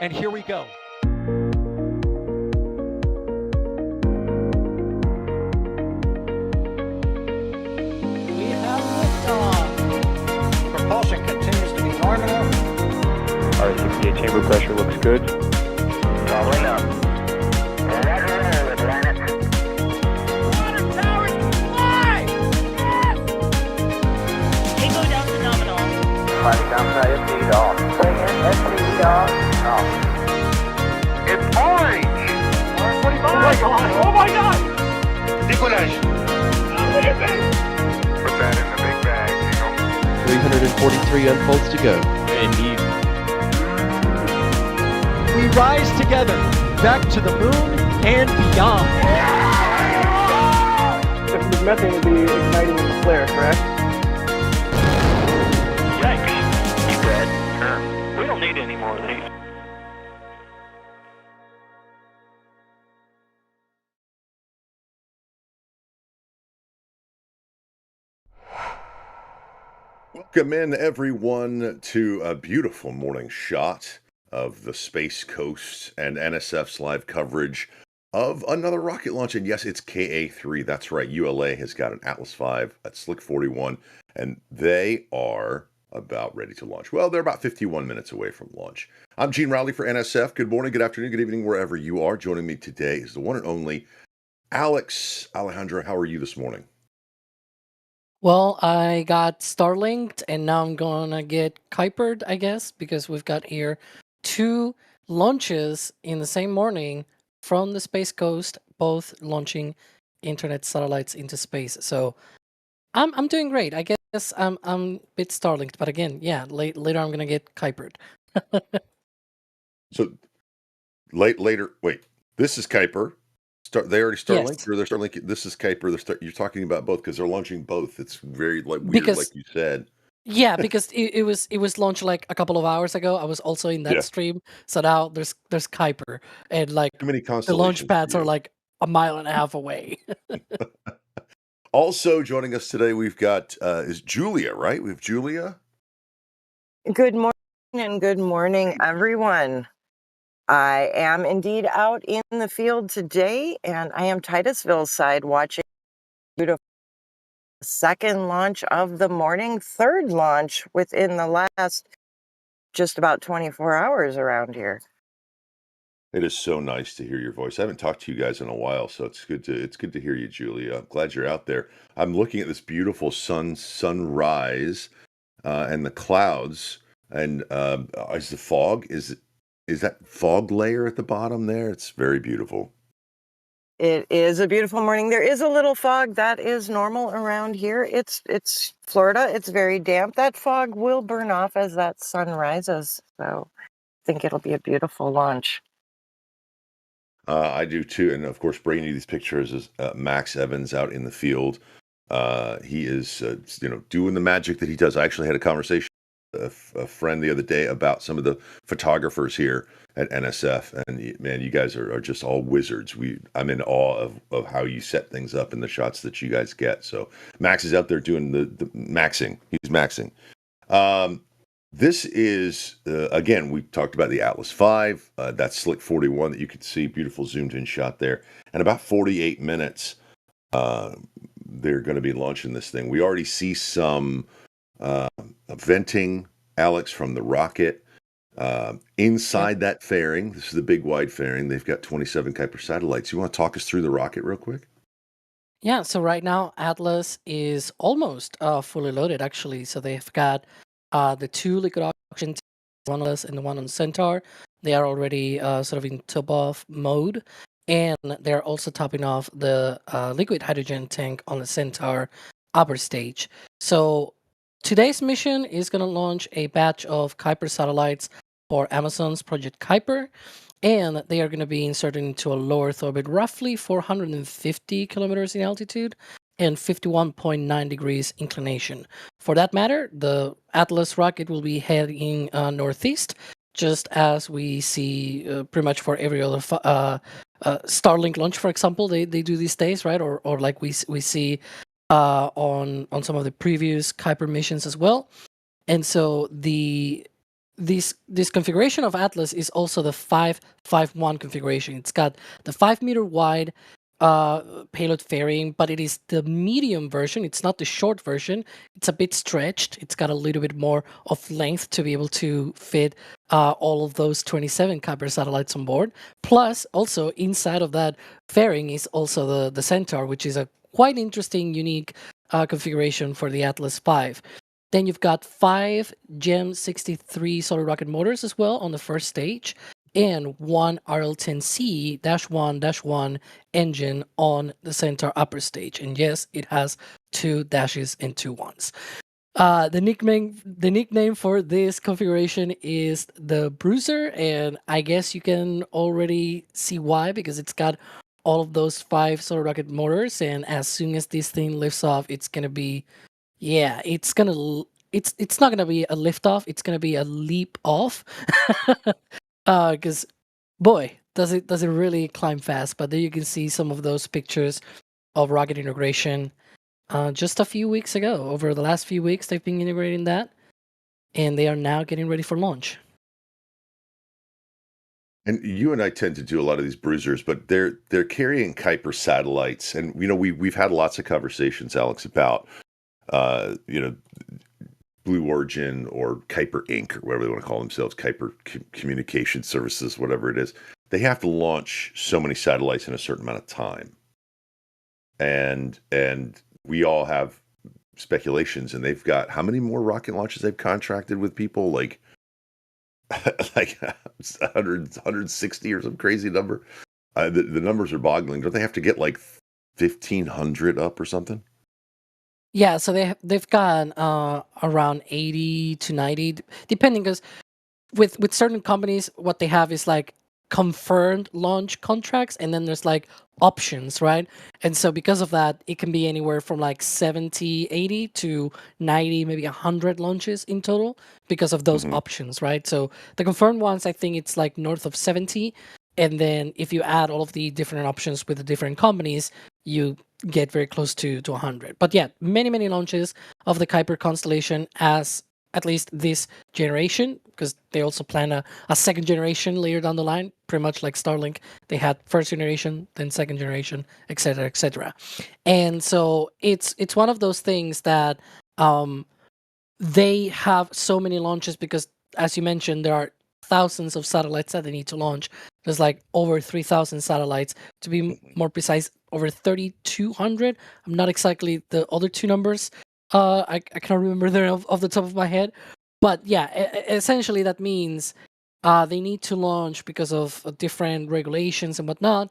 And here we go. We have liftoff. Propulsion continues to be normal. RCPA chamber pressure looks good. Following up. Roger, roll, Atlantis. Water towers fly! Yes! Tango down to nominal. Fighting downside FD off. Bring in FD off. Off. It's orange! 145! Oh my god! Oh my god! Decollage. Look at this! Put that in the big bag, Eagle. 343 unfolds to go. Indeed. We rise together, back to the moon and beyond. The methane will be igniting in the flare, correct? Yikes. You dead? Sure. We don't need any more of these. Welcome in, everyone, to a beautiful morning shot of the Space Coast and NSF's live coverage of another rocket launch. And yes, it's KA-03. That's right. ULA has got an Atlas V at Slick 41, and they are about ready to launch. Well, they're about 51 minutes away from launch. I'm Gene Rowley for NSF. Good morning, good afternoon, good evening, wherever you are. Joining me today is the one and only Alex. Alejandra, how are you this morning? Well, I got Starlinked, and now I'm gonna get Kuipered, I guess, because we've got here 2 launches in the same morning from the Space Coast, both launching internet satellites into space. So I'm doing great. I guess I'm a bit Starlinked, but again, yeah, later I'm gonna get Kuipered. So later, wait, this is Kuiper. They already Starlink, Yes. or they're Starlink. This is Kuiper. You're talking about both because they're launching both. It's very weird, Because like you said. yeah, because it was launched like a couple of hours ago. I was also in that Yeah, stream, so now there's Kuiper, and like too many the launch constellations pads for are you. like a mile and a half away. Also joining us today, we've got is Julia, right? We have Julia. Good morning and good morning, everyone. I am indeed out in the field today, and I am Titusville side watching beautiful second launch of the morning, third launch within the last just about 24 hours around here. It is so nice to hear your voice. I haven't talked to you guys in a while, so it's good to hear you, Julia. I'm glad you're out there. I'm looking at this beautiful sunrise and the clouds, and is the fog is that fog layer at the bottom there? It's very beautiful. It is a beautiful morning. There is a little fog. That is normal around here. It's Florida. It's very damp. That fog will burn off as that sun rises. So I think it'll be a beautiful launch. I do too, and of course, bringing you these pictures is Max Evans out in the field. He is, doing the magic that he does. I actually had a conversation with a friend the other day about some of the photographers here at NSF, and man, you guys are just all wizards. I'm in awe of how you set things up and the shots that you guys get. So Max is out there doing the maxing. He's maxing. This is, again, we talked about the Atlas V, that's Slick 41 that you can see, beautiful zoomed in shot there. And about 48 minutes, they're going to be launching this thing. We already see some venting, Alex, from the rocket. Inside that fairing, this is the big wide fairing, they've got 27 Kuiper satellites. You want to talk us through the rocket real quick? Yeah, so right now Atlas is almost fully loaded actually. So they've got the 2 liquid oxygen, one on Atlas and the one on Centaur. They are already sort of in top-off mode, and they're also topping off the liquid hydrogen tank on the Centaur upper stage. So today's mission is going to launch a batch of Kuiper satellites for Amazon's Project Kuiper, and they are going to be inserted into a low Earth orbit, roughly 450 kilometers in altitude and 51.9 degrees inclination. For that matter, the Atlas rocket will be heading northeast, just as we see pretty much for every other Starlink launch, for example, they do these days, right? Or like we see on some of the previous Kuiper missions as well. And so the this configuration of Atlas is also the 551 configuration. It's got the 5-meter wide payload fairing, but it is the medium version. It's not the short version. It's a bit stretched. It's got a little bit more of length to be able to fit all of those 27 Kuiper satellites on board. Plus, also inside of that fairing is also the Centaur, which is a quite interesting, unique configuration for the Atlas V. Then you've got 5 GEM 63 solid rocket motors as well on the first stage, and 1 RL10C-1-1 engine on the Centaur upper stage. And yes, it has 2 dashes and 2 ones. The nickname for this configuration is the Bruiser, and I guess you can already see why, because it's got all of those 5 solid rocket motors, and as soon as this thing lifts off, it's gonna be, yeah, it's not gonna be a liftoff. It's gonna be a leap off, because boy, does it really climb fast. But there you can see some of those pictures of rocket integration just a few weeks ago. Over the last few weeks, they've been integrating that, and they are now getting ready for launch. And you and I tend to do a lot of these Bruisers, but they're carrying Kuiper satellites, and we've had lots of conversations, Alex, about Blue Origin or Kuiper Inc. or whatever they want to call themselves, Kuiper Communication Services, whatever it is. They have to launch so many satellites in a certain amount of time, and we all have speculations, and they've got how many more rocket launches they've contracted with people, like 160 or some crazy number. The numbers are boggling. Don't they have to get like 1,500 up or something? Yeah, so they've got around 80 to 90, depending, because with certain companies, what they have is like confirmed launch contracts, and then there's like options, right? And so because of that, it can be anywhere from like 70, 80 to 90, maybe 100 launches in total because of those options, right? So the confirmed ones, I think it's like north of 70. And then if you add all of the different options with the different companies, you get very close to 100. But yeah, many launches of the Kuiper constellation, as at least this generation, because they also plan a second generation later down the line, pretty much like Starlink. They had first generation, then second generation, etc., etc. And so it's one of those things that they have so many launches because, as you mentioned, there are thousands of satellites that they need to launch. There's like over 3,000 satellites, to be more precise, over 3,200. I'm not exactly the other two numbers. I can't remember them off the top of my head. But yeah, essentially that means they need to launch because of different regulations and whatnot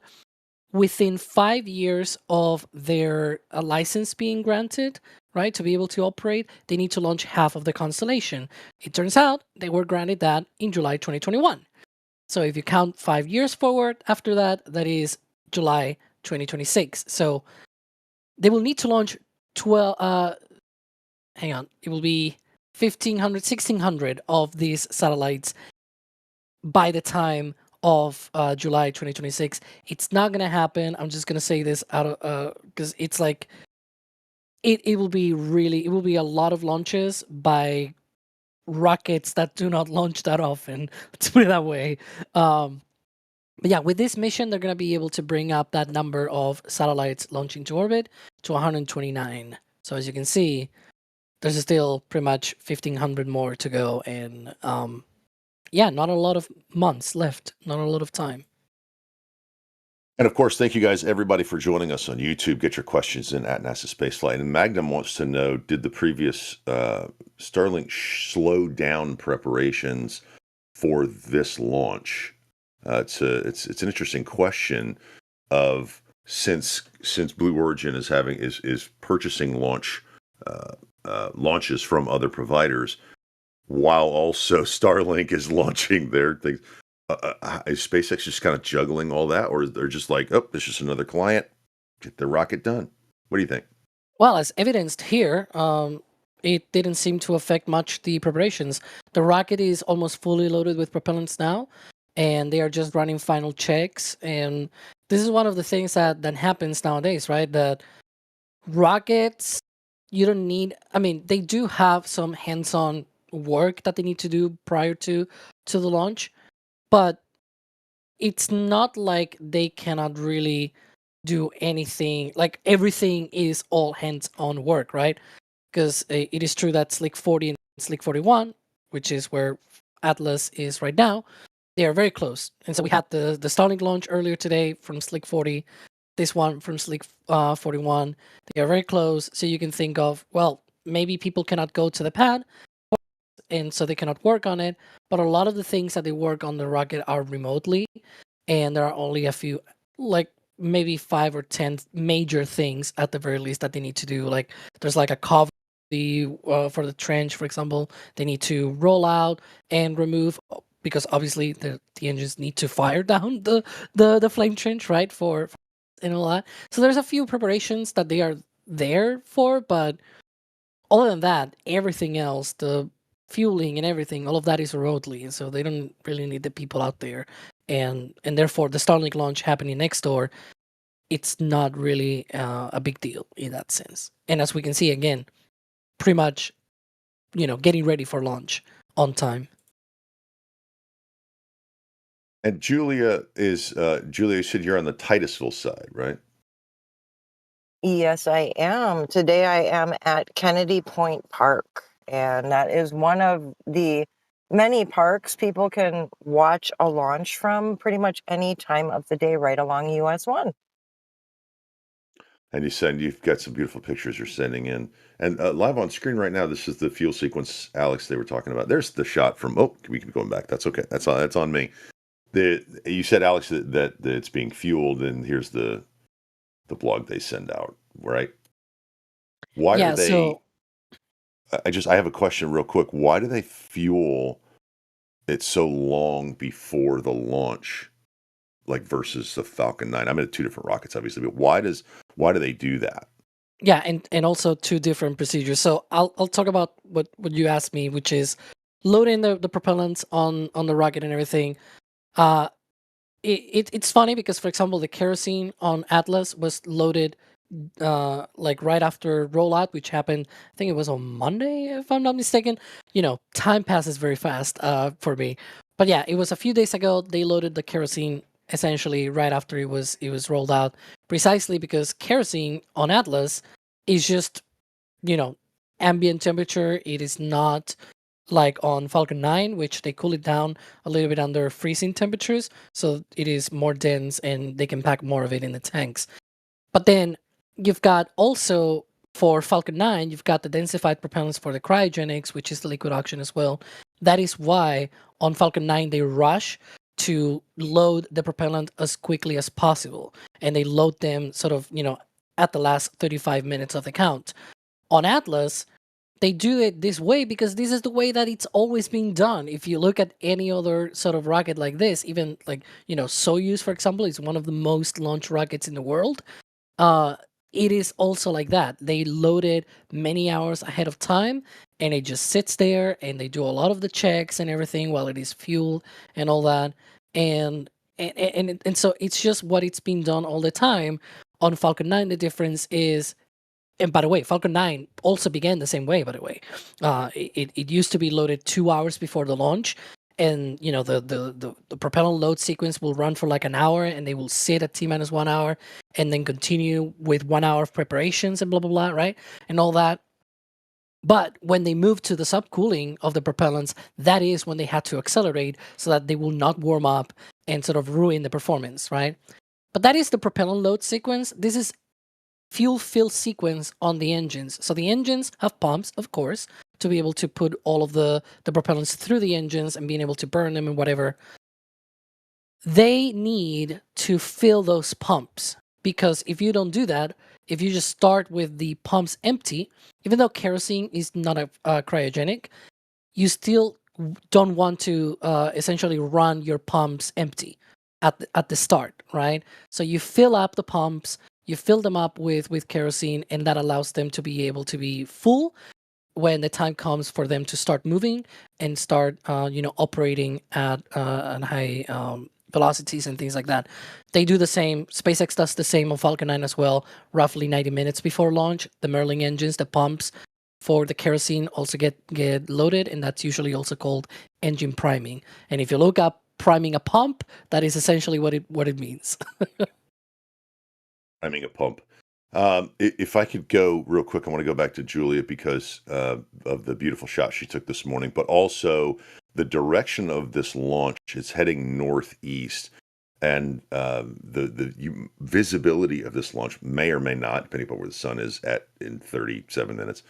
within 5 years of their license being granted, right? To be able to operate, they need to launch half of the constellation. It turns out they were granted that in July 2021. So if you count 5 years forward after that, that is July 2026. So they will need to launch 12, it will be 1,500, 1,600 of these satellites by the time of July 2026. It's not gonna happen. I'm just gonna say this out of because it's like it will be a lot of launches by rockets that do not launch that often. Let's put it that way. But yeah, with this mission, they're gonna be able to bring up that number of satellites launching to orbit to 129. So as you can see, there's still pretty much 1,500 more to go, and yeah, not a lot of months left, not a lot of time. And of course, thank you guys, everybody, for joining us on YouTube. Get your questions in at NASA Spaceflight. And Magnum wants to know, did the previous Starlink slow down preparations for this launch? It's an interesting question of since Blue Origin is purchasing launches from other providers, while also Starlink is launching their things. Is SpaceX just kind of juggling all that, or they're just like, oh, it's just another client, get the rocket done? What do you think? Well, as evidenced here, it didn't seem to affect much the preparations. The rocket is almost fully loaded with propellants now, and they are just running final checks. And this is one of the things that happens nowadays, right? That rockets, you don't need, I mean, they do have some hands-on work that they need to do prior to the launch, but it's not like they cannot really do anything. Like everything is all hands on work, right? Because it is true that Slick 40 and Slick 41, which is where Atlas is right now, they are very close. And so we had the Starlink launch earlier today from Slick 40, this one from Slick 41. They are very close. So you can think of, well, maybe people cannot go to the pad and so they cannot work on it. But a lot of the things that they work on the rocket are remotely. And there are only a few, like maybe 5 or 10 major things at the very least that they need to do. Like there's like a cover for the trench, for example. They need to roll out and remove, because obviously the engines need to fire down the flame trench, right? For and all that. So there's a few preparations that they are there for, but other than that, everything else, the fueling and everything, all of that is remotely, and so they don't really need the people out there, and therefore the Starlink launch happening next door, it's not really a big deal in that sense. And as we can see again, pretty much, getting ready for launch on time. And Julia said you're on the Titusville side, right? Yes, I am. Today I am at Kennedy Point Park, and that is one of the many parks people can watch a launch from pretty much any time of the day right along US 1. And you've got some beautiful pictures you're sending in. And live on screen right now, this is the fuel sequence, Alex, they were talking about. There's the shot from, we can be going back. That's okay. That's on me. You said, Alex, that it's being fueled, and here's the blog they send out, right? Why Yeah, do they? so I have a question real quick. Why do they fuel it so long before the launch, like versus the Falcon 9? I'm in 2 different rockets, obviously, but why do they do that? yeah, and also 2 different procedures. So I'll talk about what you asked me, which is loading the propellants on the rocket and everything. It's funny because, for example, the kerosene on Atlas was loaded like right after rollout, which happened, I think it was on Monday, if I'm not mistaken. Time passes very fast for me. But yeah, it was a few days ago. They loaded the kerosene essentially right after it was rolled out, precisely because kerosene on Atlas is just, ambient temperature. It is not like on Falcon 9, which they cool it down a little bit under freezing temperatures, so it is more dense and they can pack more of it in the tanks. But then you've got also, for Falcon 9, you've got the densified propellants for the cryogenics, which is the liquid oxygen as well. That is why on Falcon 9 they rush to load the propellant as quickly as possible, and they load them sort of, at the last 35 minutes of the count. On Atlas, they do it this way because this is the way that it's always been done. If you look at any other sort of rocket like this, even like, Soyuz, for example, is one of the most launched rockets in the world. It is also like that. They load it many hours ahead of time, and it just sits there, and they do a lot of the checks and everything while it is fueled and all that. And so it's just what it's been done all the time. On Falcon 9, the difference is, and by the way, Falcon 9 also began the same way, by the way. It used to be loaded 2 hours before the launch, and the propellant load sequence will run for like an hour, and they will sit at T-1 hour and then continue with 1 hour of preparations and blah blah blah, right, and all that. But when they moved to the subcooling of the propellants, that is when they had to accelerate so that they will not warm up and sort of ruin the performance, right? But that is the propellant load sequence. This is fuel fill sequence on the engines. So the engines have pumps, of course, to be able to put all of the propellants through the engines and being able to burn them and whatever. They need to fill those pumps, because if you don't do that, if you just start with the pumps empty, even though kerosene is not a cryogenic, you still don't want to essentially run your pumps empty at the start, right? So you fill up the pumps, you fill them up with kerosene, and that allows them to be able to be full when the time comes for them to start moving and start, operating at high velocities and things like that. They do the same. SpaceX does the same on Falcon 9 as well, roughly 90 minutes before launch. The Merlin engines, the pumps, for the kerosene also get loaded, and that's usually also called engine priming. And if you look up priming a pump, that is essentially what it means. Priming a pump. If I could go real quick, I want to go back to Julia because of the beautiful shot she took this morning, but also the direction of this launch is heading northeast. And the visibility of this launch may or may not, depending upon where the sun is at in 37 minutes.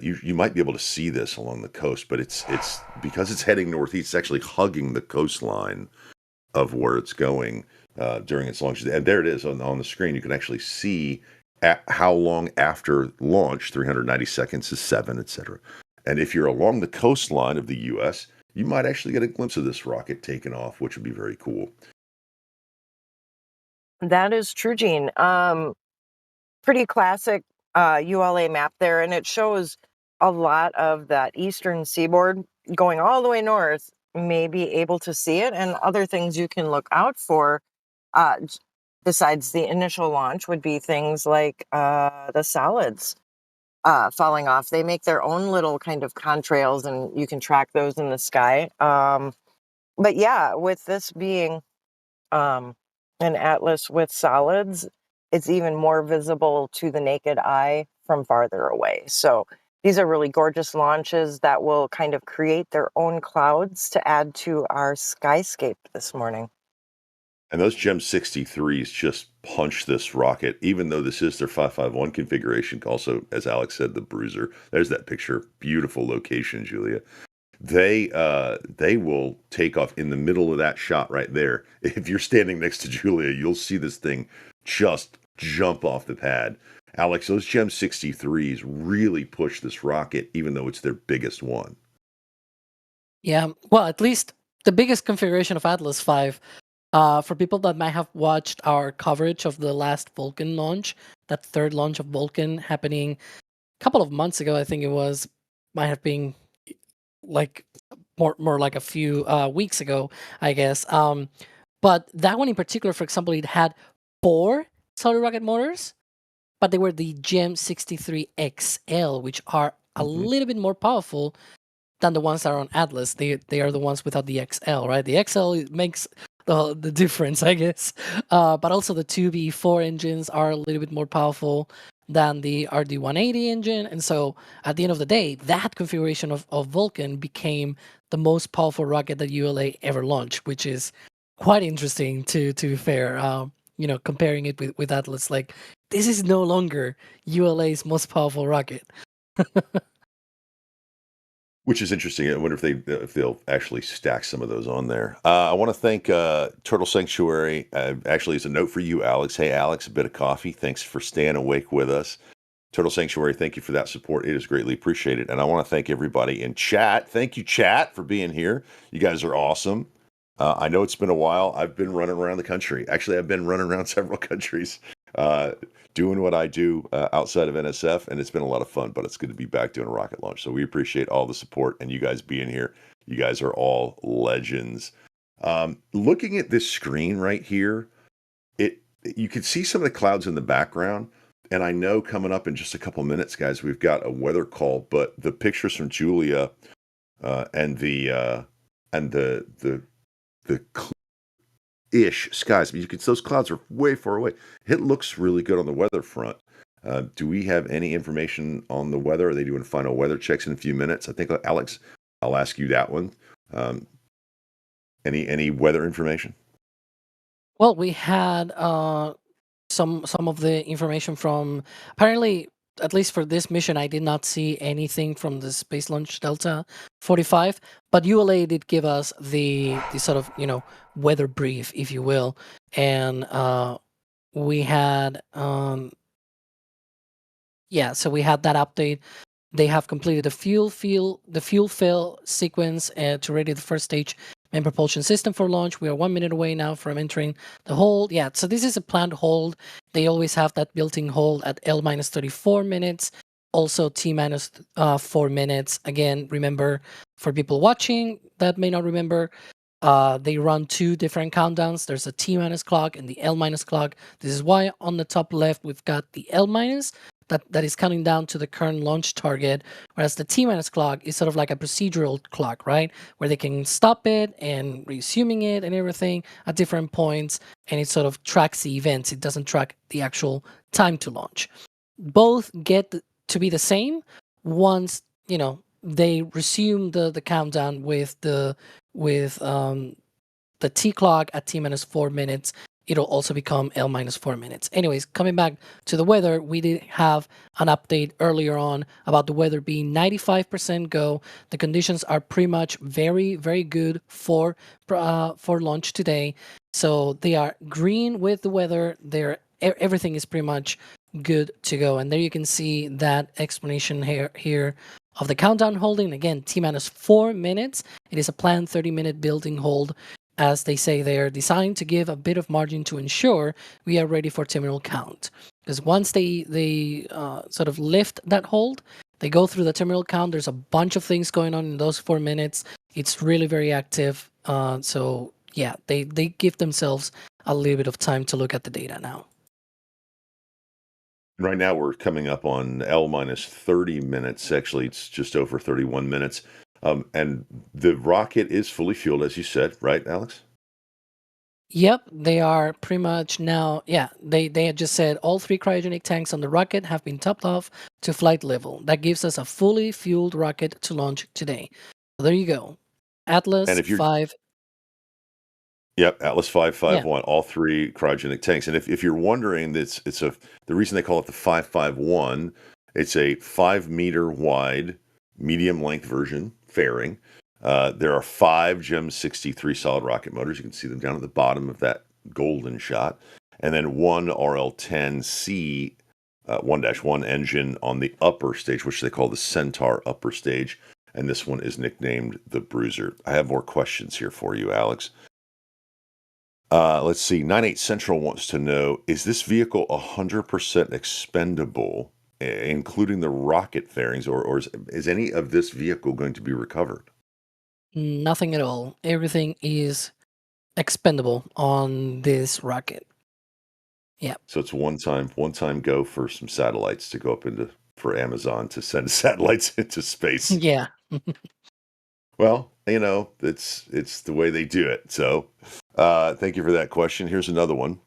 You might be able to see this along the coast, but it's because it's heading northeast, it's actually hugging the coastline of where it's going during its launch. And there it is on the screen. You can actually see how long after launch, 390 seconds to 7, etc. And if you're along the coastline of the U.S., you might actually get a glimpse of this rocket taking off, which would be very cool. That is true, Gene. Pretty classic ULA map there, and it shows a lot of that eastern seaboard going all the way north. May be able to see it, and other things you can look out for besides the initial launch would be things like the solids falling off. They make their own little kind of contrails, and you can track those in the sky. But yeah, with this being an atlas with solids, it's even more visible to the naked eye from farther away. So these are really gorgeous launches that will kind of create their own clouds to add to our skyscape this morning. And those GEM 63s just punch this rocket, even though this is their 551 configuration. Also, as Alex said, the Bruiser. There's that picture. Beautiful location, Julia. They will take off in the middle of that shot right there. If you're standing next to Julia, you'll see this thing just jump off the pad. Alex, those GEM 63s really push this rocket, even though it's their biggest one. Yeah, well, at least the biggest configuration of Atlas V. For people that might have watched our coverage of the last Vulcan launch, that third launch of Vulcan happening a couple of months ago, I think it was, might have been like more like a few weeks ago, I guess. But that one in particular, for example, it had 4 solid rocket motors, but they were the GEM 63 XL, which are a little bit more powerful than the ones that are on Atlas. They are the ones without the XL, right? The XL makes the difference, I guess. But also the 2B4 engines are a little bit more powerful than the RD-180 engine. And so at the end of the day, that configuration of Vulcan became the most powerful rocket that ULA ever launched, which is quite interesting to be fair. Comparing it with Atlas, like this is no longer ULA's most powerful rocket. Which is interesting. I wonder if they'll actually stack some of those on there. I want to thank Turtle Sanctuary. Actually, it's a note for you, Alex. Hey, Alex, a bit of coffee. Thanks for staying awake with us. Turtle Sanctuary, thank you for that support. It is greatly appreciated. And I want to thank everybody in chat. Thank you, chat, for being here. You guys are awesome. I know it's been a while. I've been running around the country. Actually, I've been running around several countries doing what I do outside of NSF, and it's been a lot of fun, but it's good to be back doing a rocket launch. So we appreciate all the support and you guys being here. You guys are all legends. Looking at this screen right here, you can see some of the clouds in the background, and I know coming up in just a couple minutes, guys, we've got a weather call, but the pictures from Julia and the ish skies. I mean, those clouds are way far away. It looks really good on the weather front. Do we have any information on the weather? Are they doing final weather checks in a few minutes? I think, Alex, I'll ask you that one. Any weather information? Well, we had some of the information from, apparently, at least for this mission, I did not see anything from the Space Launch Delta 45, but ULA did give us the sort of, weather brief, if you will. And we had, so we had that update. They have completed the fuel fill sequence to ready the first stage main propulsion system for launch. We are 1 minute away now from entering the hold. Yeah, so this is a planned hold. They always have that built-in hold at L-34 minutes, also T-4 minutes. Again, remember, for people watching that may not remember, they run 2 different countdowns. There's a T- clock and the L- clock. This is why on the top left we've got the L-. that is counting down to the current launch target, whereas the T-minus clock is sort of like a procedural clock, right? Where they can stop it and resuming it and everything at different points, and it sort of tracks the events. It doesn't track the actual time to launch. Both get to be the same once, they resume the countdown with the T clock at T minus 4 minutes. It'll also become L minus 4 minutes. Anyways, coming back to the weather, we did have an update earlier on about the weather being 95% go. The conditions are pretty much very, very good for launch today. So they are green with the weather. Everything is pretty much good to go. And there you can see that explanation here of the countdown holding. Again, T minus 4 minutes. It is a planned 30-minute building hold. As they say, they are designed to give a bit of margin to ensure we are ready for terminal count. Because once they sort of lift that hold, they go through the terminal count. There's a bunch of things going on in those 4 minutes. It's really very active. So yeah, they give themselves a little bit of time to look at the data now. Right now, we're coming up on L minus 30 minutes. Actually, it's just over 31 minutes. And the rocket is fully fueled, as you said, right, Alex? Yep, they are pretty much now. Yeah, they had just said all 3 cryogenic tanks on the rocket have been topped off to flight level. That gives us a fully fueled rocket to launch today. So there you go. Atlas And if you're 5. Yep, Atlas 551, all 3 cryogenic tanks. And if you're wondering, the reason they call it the 551, it's a 5-meter wide, medium length version fairing. There are 5 GEM 63 solid rocket motors. You can see them down at the bottom of that golden shot. And then 1 RL-10C 1-1 engine on the upper stage, which they call the Centaur upper stage. And this one is nicknamed the Bruiser. I have more questions here for you, Alex. Let's see. 98 Central wants to know, is this vehicle 100% expendable, including the rocket fairings, or is any of this vehicle going to be recovered? Nothing at all. Everything is expendable on this rocket. Yeah. So it's one time go for some satellites to go up for Amazon to send satellites into space. Yeah. Well, it's the way they do it. So thank you for that question. Here's another one.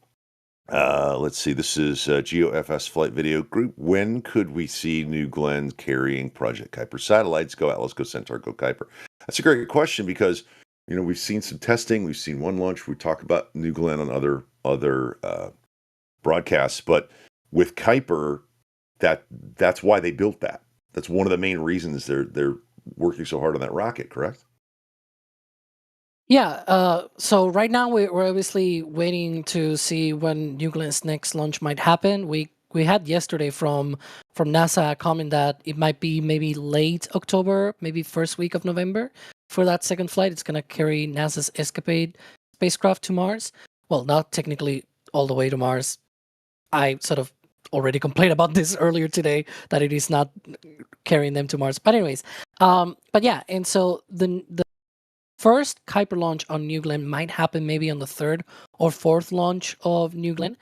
Let's see. This is GeoFS Flight Video Group. When could we see New Glenn carrying Project Kuiper satellites? Go Atlas, go Centaur, go Kuiper. That's a great question because, we've seen some testing. We've seen one launch. We talk about New Glenn on other broadcasts. But with Kuiper, that's why they built that. That's one of the main reasons they're working so hard on that rocket, correct? Yeah, so right now we're obviously waiting to see when New Glenn's next launch might happen. We had yesterday from NASA a comment that it might be maybe late October, maybe first week of November for that second flight. It's going to carry NASA's Escapade spacecraft to Mars. Well, not technically all the way to Mars. I sort of already complained about this earlier today that it is not carrying them to Mars. But anyways, but yeah, and so the first Kuiper launch on New Glenn might happen maybe on the 3rd or 4th launch of New Glenn.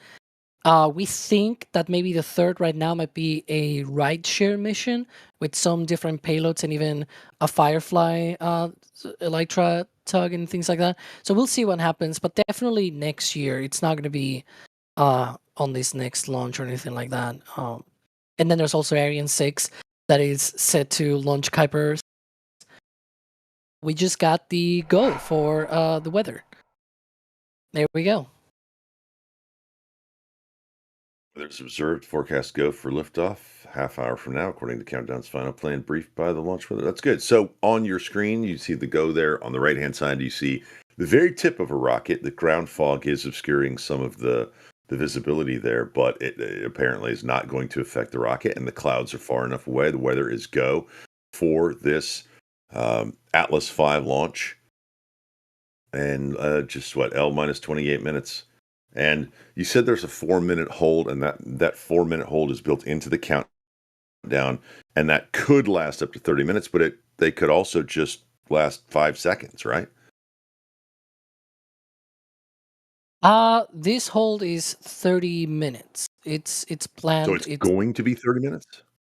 We think that maybe the 3rd right now might be a rideshare mission with some different payloads and even a Firefly Elytra tug and things like that. So we'll see what happens, but definitely next year. It's not going to be on this next launch or anything like that. And then there's also Ariane 6 that is set to launch Kuiper. We just got the go for the weather. There we go. There's observed forecast go for liftoff half hour from now, according to Countdown's final plan, briefed by the launch weather. That's good. So on your screen, you see the go there. On the right-hand side, you see the very tip of a rocket. The ground fog is obscuring some of the visibility there, but it apparently is not going to affect the rocket, and the clouds are far enough away. The weather is go for this Atlas 5 launch. And just L minus 28 minutes. And you said there's a 4-minute hold, and that 4-minute hold is built into the countdown, and that could last up to 30 minutes, but they could also just last 5 seconds, right? This hold is 30 minutes. it's So planned. it's going to be 30 minutes?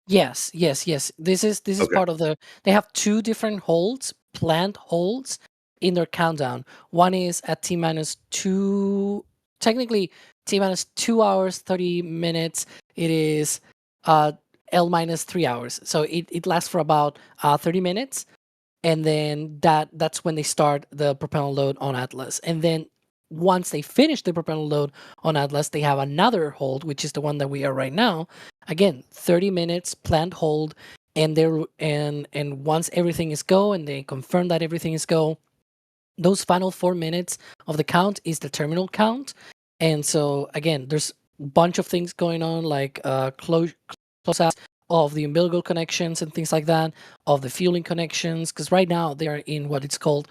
Yes, yes, yes. This is Okay. part of the. They have two different holds, planned holds, in their countdown. One is at T minus two. Technically, T minus 2 hours 30 minutes. It is L minus 3 hours. So it lasts for about 30 minutes, and then that's when they start the propellant load on Atlas. And then once they finish the propellant load on Atlas, they have another hold, which is the one that we are right now. Again, 30 minutes planned hold, and once everything is go and they confirm that everything is go, those final 4 minutes of the count is the terminal count. And so again, there's a bunch of things going on, like close out of the umbilical connections and things like that, of the fueling connections, because right now they are in what it's called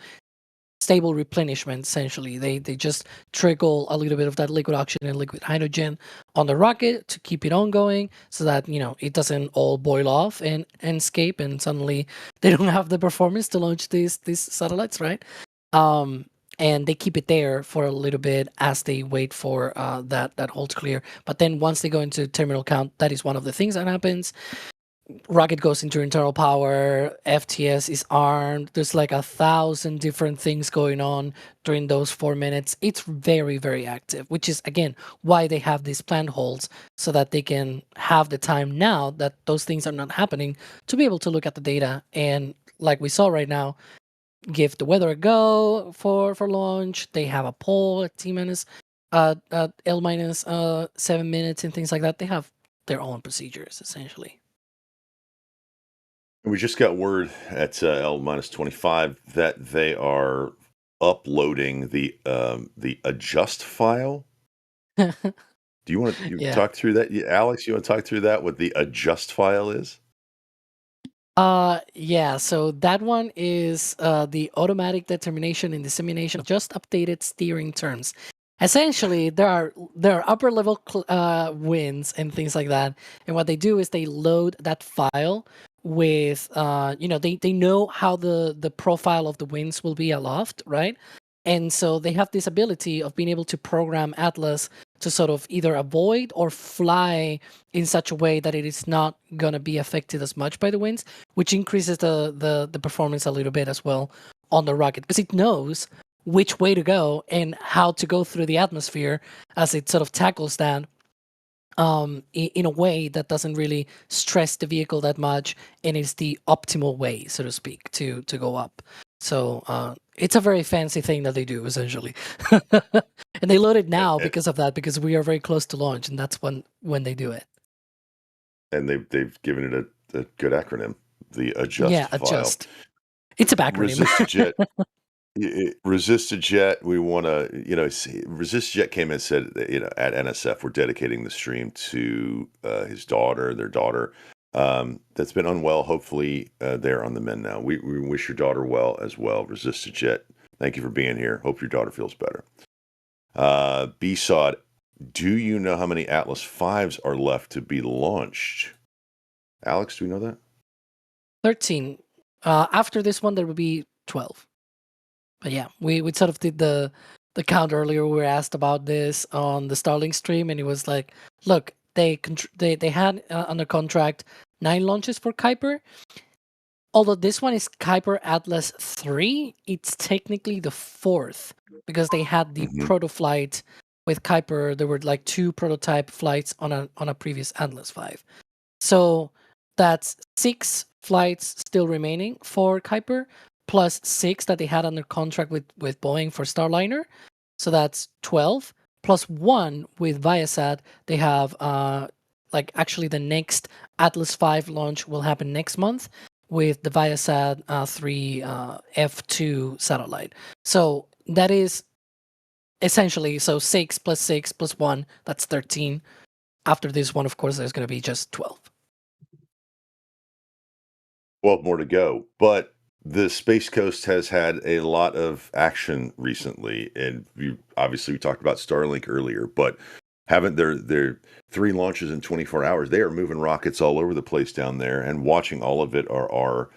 stable replenishment. Essentially, they just trickle a little bit of that liquid oxygen and liquid hydrogen on the rocket to keep it ongoing, so that it doesn't all boil off and escape, and suddenly they don't have the performance to launch these satellites, right? And they keep it there for a little bit as they wait for that hold to clear. But then once they go into terminal count, that is one of the things that happens. Rocket goes into internal power, FTS is armed. There's like 1,000 different things going on during those 4 minutes. It's very, very active, which is, again, why they have these planned holds, so that they can have the time now that those things are not happening to be able to look at the data. And like we saw right now, give the weather a go for launch. They have a poll at T minus L minus 7 minutes and things like that. They have their own procedures, essentially. We just got word at L minus 25 that they are uploading the adjust file. Do you want to Yeah. talk through that? Alex, you want to talk through that, what the adjust file is? Yeah, so that one is the automatic determination and dissemination of just updated steering terms. Essentially, there are upper level winds and things like that, and what they do is they load that file with they know how the profile of the winds will be aloft, right? And so they have this ability of being able to program Atlas to sort of either avoid or fly in such a way that it is not going to be affected as much by the winds, which increases the performance a little bit as well on the rocket, because it knows which way to go and how to go through the atmosphere as it sort of tackles that in a way that doesn't really stress the vehicle that much, and is the optimal way, so to speak, to go up. So it's a very fancy thing that they do, essentially. And they load it now because of that, because we are very close to launch, and that's when they do it. And they've given it a good acronym, the adjust file. Adjust. It's a backronym. Resist-A-Jet, we want to, Resist-A-Jet came in and said, at NSF, we're dedicating the stream to their daughter, that's been unwell. Hopefully, they're on the mend now. We wish your daughter well as well. Resist-A-Jet, thank you for being here. Hope your daughter feels better. B-Sod, do you know how many Atlas 5s are left to be launched? Alex, do we know that? 13. After this one, there will be 12. But yeah, we sort of did the count earlier. We were asked about this on the Starlink stream, and it was like, look, they had under contract 9 launches for Kuiper. Although this one is Kuiper Atlas 3, it's technically the 4th, because they had the proto flight with Kuiper. There were like 2 prototype flights on a previous Atlas 5. So that's 6 flights still remaining for Kuiper, plus 6 that they had under contract with Boeing for Starliner. So that's 12, plus 1 with Viasat. They have actually the next Atlas 5 launch will happen next month with the Viasat 3 F2 satellite. So that is essentially 6 plus 6 plus 1, that's 13. After this one, of course, there's going to be just 12. 12 more to go. But the Space Coast has had a lot of action recently. And we talked about Starlink earlier, but haven't their 3 launches in 24 hours. They are moving rockets all over the place down there, and watching all of it are our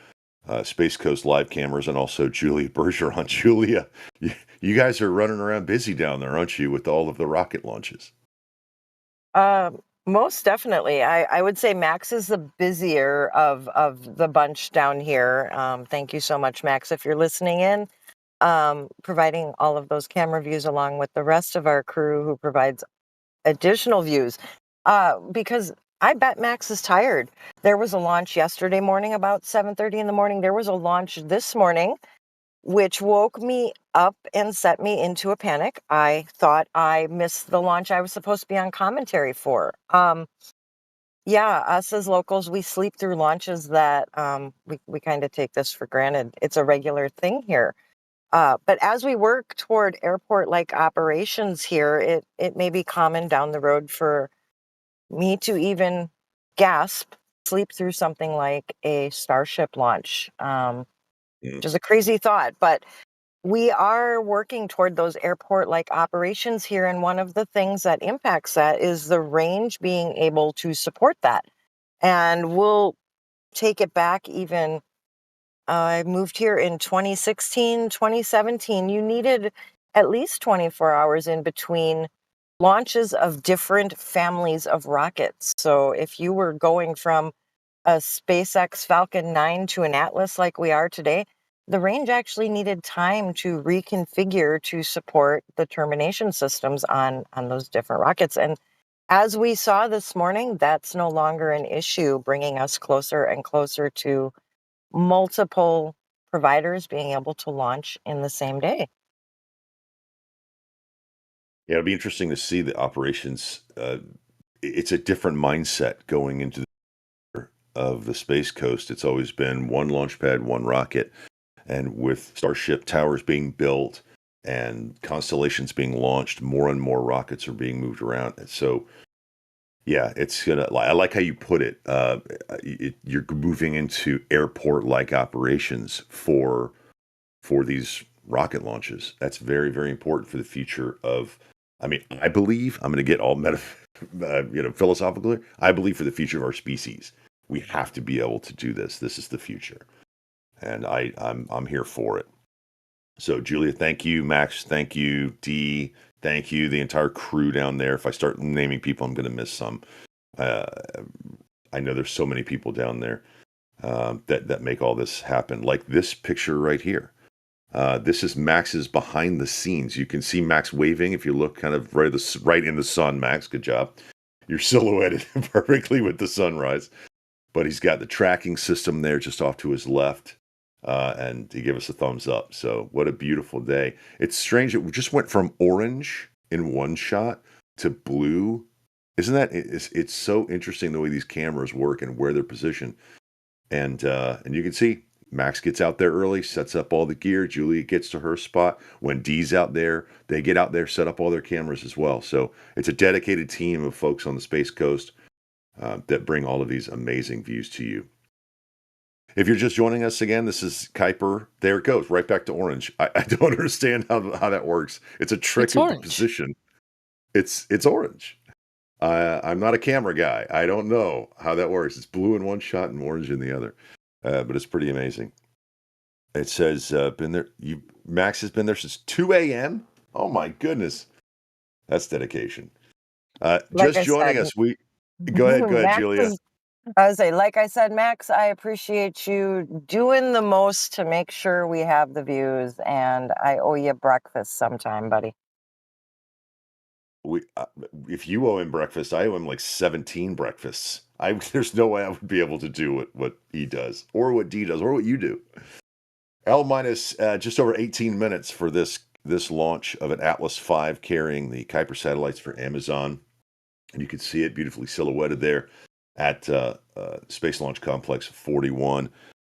Space Coast live cameras, and also Julia Bergeron. Julia, you guys are running around busy down there, aren't you, with all of the rocket launches? Most definitely. I would say Max is the busier of the bunch down here. Thank you so much, Max, if you're listening in, providing all of those camera views along with the rest of our crew who provides additional views. Because I bet Max is tired. There was a launch yesterday morning about 7:30 in the morning. There was a launch this morning, which woke me up and set me into a panic. I thought I missed the launch I was supposed to be on commentary for. Yeah, us as locals, we sleep through launches that we kind of take this for granted. It's a regular thing here. But as we work toward airport-like operations here, it may be common down the road for me to even gasp, sleep through something like a Starship launch, which is a crazy thought. But we are working toward those airport-like operations here, and one of the things that impacts that is the range being able to support that. And we'll take it back even. I moved here in 2016, 2017. You needed at least 24 hours in between launches of different families of rockets. So if you were going from a SpaceX Falcon 9 to an Atlas like we are today, the range actually needed time to reconfigure to support the termination systems on those different rockets. And as we saw this morning, that's no longer an issue, bringing us closer and closer to multiple providers being able to launch in the same day. Yeah, it'll be interesting to see the operations. It's a different mindset going into of the Space Coast. It's always been one launch pad, one rocket. And with Starship towers being built and constellations being launched, more and more rockets are being moved around. And so, yeah, it's gonna. I like how you put it. You're moving into airport-like operations for these rocket launches. That's very, very important for the future of. I mean, I believe I'm going to get all philosophical here. I believe for the future of our species, we have to be able to do this. This is the future, and I'm here for it. So, Julia, thank you. Max, thank you. Dee, thank you. The entire crew down there. If I start naming people, I'm going to miss some. I know there's so many people down there that make all this happen. Like this picture right here. This is Max's behind the scenes. You can see Max waving if you look kind of right in the sun. Max, good job. You're silhouetted perfectly with the sunrise. But he's got the tracking system there just off to his left. And he gave us a thumbs up. So what a beautiful day. It's strange. It just went from orange in one shot to blue. Isn't that? It's so interesting the way these cameras work and where they're positioned. And you can see Max gets out there early, sets up all the gear. Julia gets to her spot. When Dee's out there, they get out there, set up all their cameras as well. So it's a dedicated team of folks on the Space Coast that bring all of these amazing views to you. If you're just joining us again, this is Kuiper. There it goes, right back to orange. I don't understand how that works. It's a trick It's of orange. the position. It's orange. I'm not a camera guy. I don't know how that works. It's blue in one shot and orange in the other. But it's pretty amazing. It says, been there. Max has been there since 2 a.m. Oh my goodness. That's dedication. Just joining us. Go ahead, Max Julia. I would say, like I said, Max, I appreciate you doing the most to make sure we have the views, and I owe you breakfast sometime, buddy. If you owe him breakfast, I owe him like 17 breakfasts. There's no way I would be able to do what he does, or what Dee does, or what you do. L minus just over 18 minutes for this launch of an Atlas V carrying the Kuiper satellites for Amazon, and you can see it beautifully silhouetted there at Space Launch Complex 41.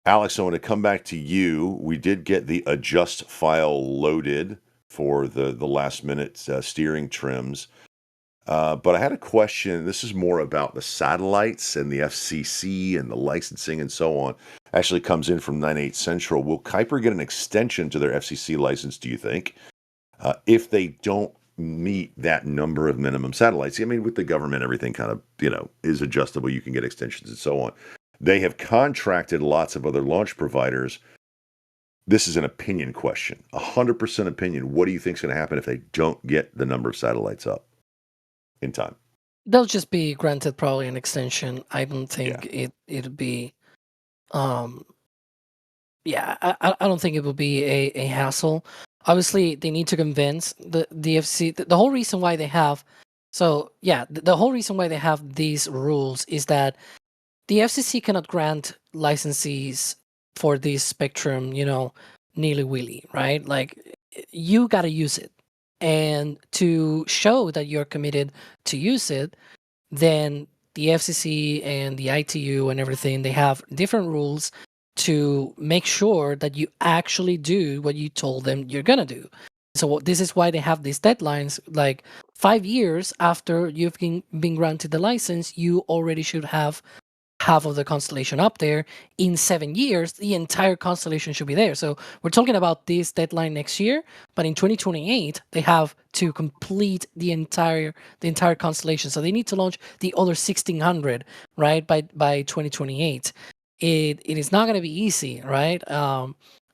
Alex, I want to come back to you. We did get the adjust file loaded for the last minute steering trims. But I had a question. This is more about the satellites and the FCC and the licensing and so on. Actually comes in from 98 Central. Will Kuiper get an extension to their FCC license, do you think? If they don't meet that number of minimum satellites. I mean, with the government, everything kind of, is adjustable. You can get extensions and so on. They have contracted lots of other launch providers. This is an opinion question, 100% opinion. What do you think is going to happen if they don't get the number of satellites up in time? they'll just be granted probably an extension. I don't think it'll be yeah, I don't think it will be a hassle. Obviously, they need to convince the FCC. The whole reason why they have, so yeah, the whole reason why they have these rules is that the FCC cannot grant licenses for this spectrum, nilly willy, right? Like you got to use it, and to show that you're committed to use it, then the FCC and the ITU and everything, they have different rules to make sure that you actually do what you told them you're gonna do. So this is why they have these deadlines. Like 5 years after you've been granted the license, you already should have half of the constellation up there. In 7 years, the entire constellation should be there. So we're talking about this deadline next year, but in 2028, they have to complete the entire constellation. So they need to launch the other 1600, right, by 2028. It is not going to be easy, right?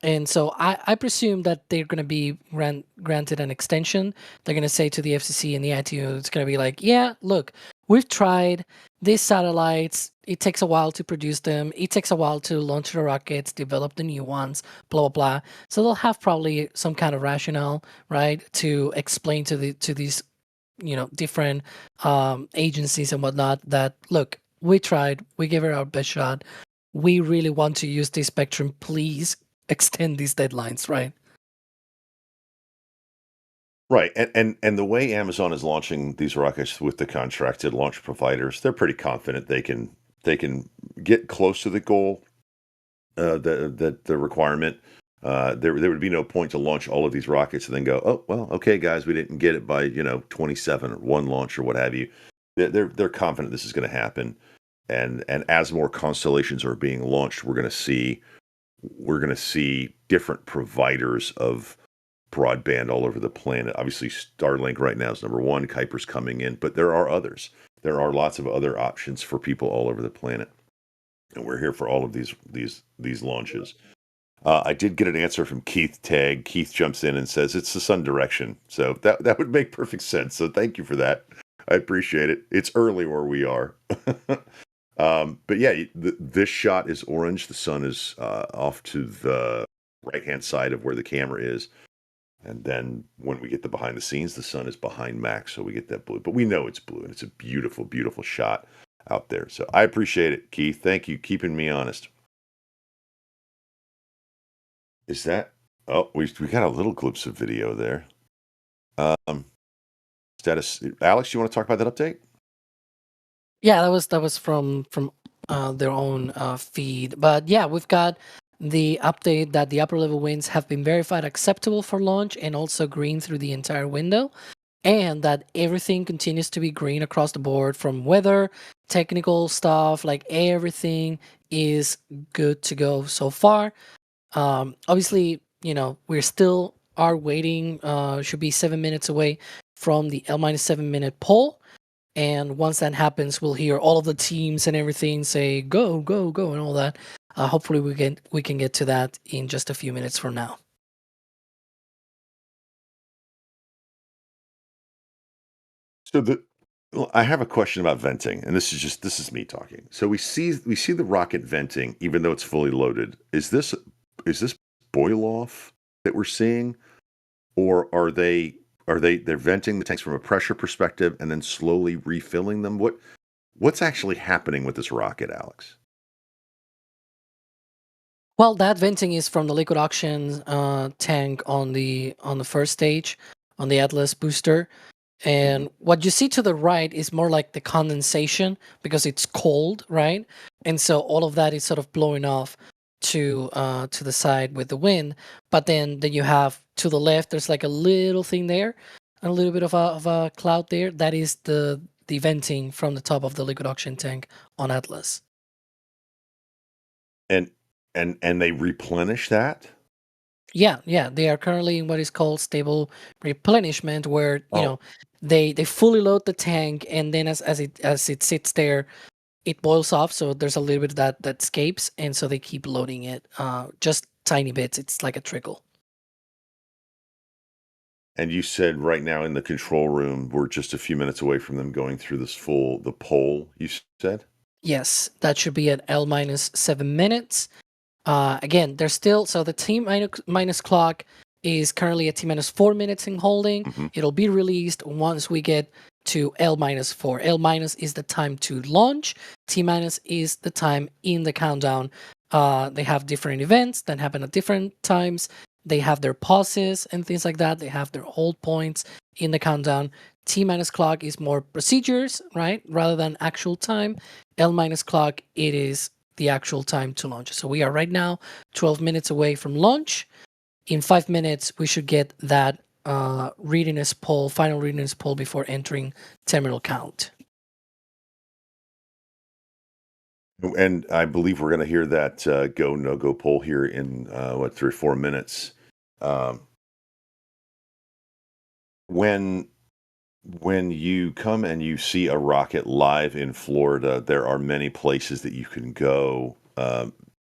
And so I presume that they're going to be granted an extension. They're going to say to the FCC and the ITU, it's going to be like, yeah, look, we've tried these satellites. It takes a while to produce them. It takes a while to launch the rockets, develop the new ones, blah, blah, blah. So they'll have probably some kind of rationale, right, to explain to these, different agencies and whatnot that, look, we tried, we gave it our best shot. We really want to use this spectrum. Please extend these deadlines, right? Right, and the way Amazon is launching these rockets with the contracted launch providers, they're pretty confident they can get close to the goal, the requirement. There would be no point to launch all of these rockets and then go, oh well, okay guys, we didn't get it by 27 or one launch or what have you. They're confident this is going to happen, and as more constellations are being launched, we're going to see different providers of broadband all over the planet. Obviously, Starlink right now is number one. Kuiper's coming in, but there are others. There are lots of other options for people all over the planet, and we're here for all of these launches. I did get an answer from Keith Tagg. Keith jumps in and says it's the sun direction, so that would make perfect sense. So thank you for that. I appreciate it. It's early where we are. But yeah, this shot is orange. The sun is off to the right-hand side of where the camera is. And then when we get the behind the scenes, the sun is behind Max, so we get that blue. But we know it's blue, and it's a beautiful, beautiful shot out there. So I appreciate it, Keith. Thank you, keeping me honest. Is that? Oh, we got a little glimpse of video there. Status, Alex, you want to talk about that update? Yeah, that was from their own feed. But yeah, we've got the update that the upper level winds have been verified acceptable for launch and also green through the entire window, and that everything continues to be green across the board from weather, technical stuff, like everything is good to go so far. Obviously, we're still are waiting, should be 7 minutes away from the L-7 minute poll. And once that happens, we'll hear all of the teams and everything say go, go, go, and all that. Hopefully, we can get to that in just a few minutes from now. So I have a question about venting, and this is me talking. So we see the rocket venting, even though it's fully loaded. Is this boil off that we're seeing, or are they're venting the tanks from a pressure perspective and then slowly refilling them? What's actually happening with this rocket, Alex? Well, that venting is from the liquid oxygen tank on the first stage on the Atlas booster. And what you see to the right is more like the condensation because it's cold, right? And so all of that is sort of blowing off to the side with the wind. But then you have to the left, there's like a little thing there, a little bit of a cloud there. That is the venting from the top of the liquid oxygen tank on Atlas. And they replenish that? Yeah, they are currently in what is called stable replenishment, where they fully load the tank, and then as it sits there, it boils off. So there's a little bit of that escapes, and so they keep loading it, just tiny bits. It's like a trickle. And you said right now in the control room, we're just a few minutes away from them going through the poll, you said? Yes, that should be at L minus 7 minutes. Again, there's still, so the T minus clock is currently at T minus 4 minutes in holding. Mhm. It'll be released once we get to L minus 4. L minus is the time to launch. T minus is the time in the countdown. They have different events that happen at different times. They have their pauses and things like that. They have their hold points in the countdown. T minus clock is more procedures, right? Rather than actual time. L minus clock, it is the actual time to launch. So we are right now 12 minutes away from launch. In 5 minutes, we should get that readiness poll, final readiness poll before entering terminal count. And I believe we're going to hear that go, no-go poll here in, 3 or 4 minutes. When you come and you see a rocket live in Florida, there are many places that you can go.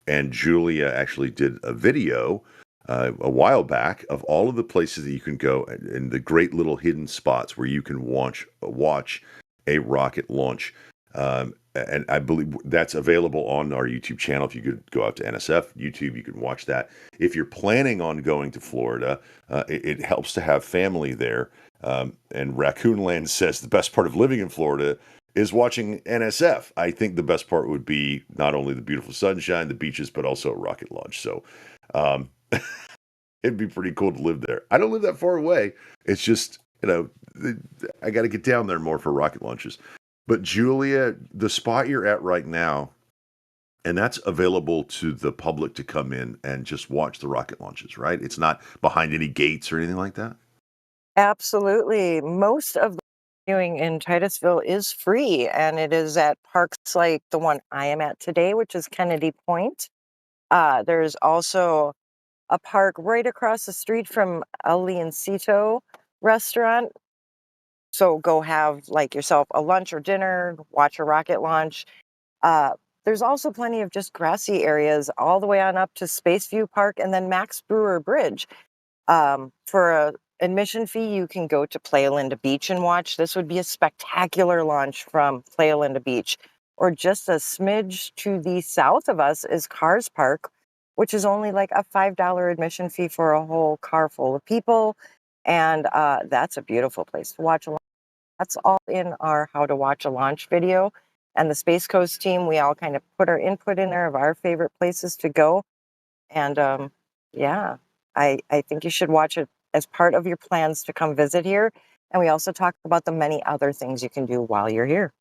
And Julia actually did a video a while back of all of the places that you can go and the great little hidden spots where you can watch a rocket launch. And I believe that's available on our YouTube channel. If you could go out to NSF YouTube, you can watch that. If you're planning on going to Florida, it helps to have family there. And Raccoon Land says the best part of living in Florida is watching NSF. I think the best part would be not only the beautiful sunshine, the beaches, but also a rocket launch. So it'd be pretty cool to live there. I don't live that far away. It's just, I got to get down there more for rocket launches. But Julia, the spot you're at right now, and that's available to the public to come in and just watch the rocket launches, right? It's not behind any gates or anything like that? Absolutely. Most of the viewing in Titusville is free, and it is at parks like the one I am at today, which is Kennedy Point. There's also a park right across the street from El Leoncito restaurant. So go have like yourself a lunch or dinner, watch a rocket launch. There's also plenty of just grassy areas all the way on up to Spaceview Park and then Max Brewer Bridge. For a admission fee, you can go to Playa Linda Beach and watch. This would be a spectacular launch from Playa Linda Beach. Or just a smidge to the south of us is Cars Park, which is only like a $5 admission fee for a whole car full of people. And that's a beautiful place to watch a launch. That's all in our How to Watch a Launch video. And the Space Coast team, we all kind of put our input in there of our favorite places to go. And yeah, I think you should watch it as part of your plans to come visit here. And we also talk about the many other things you can do while you're here.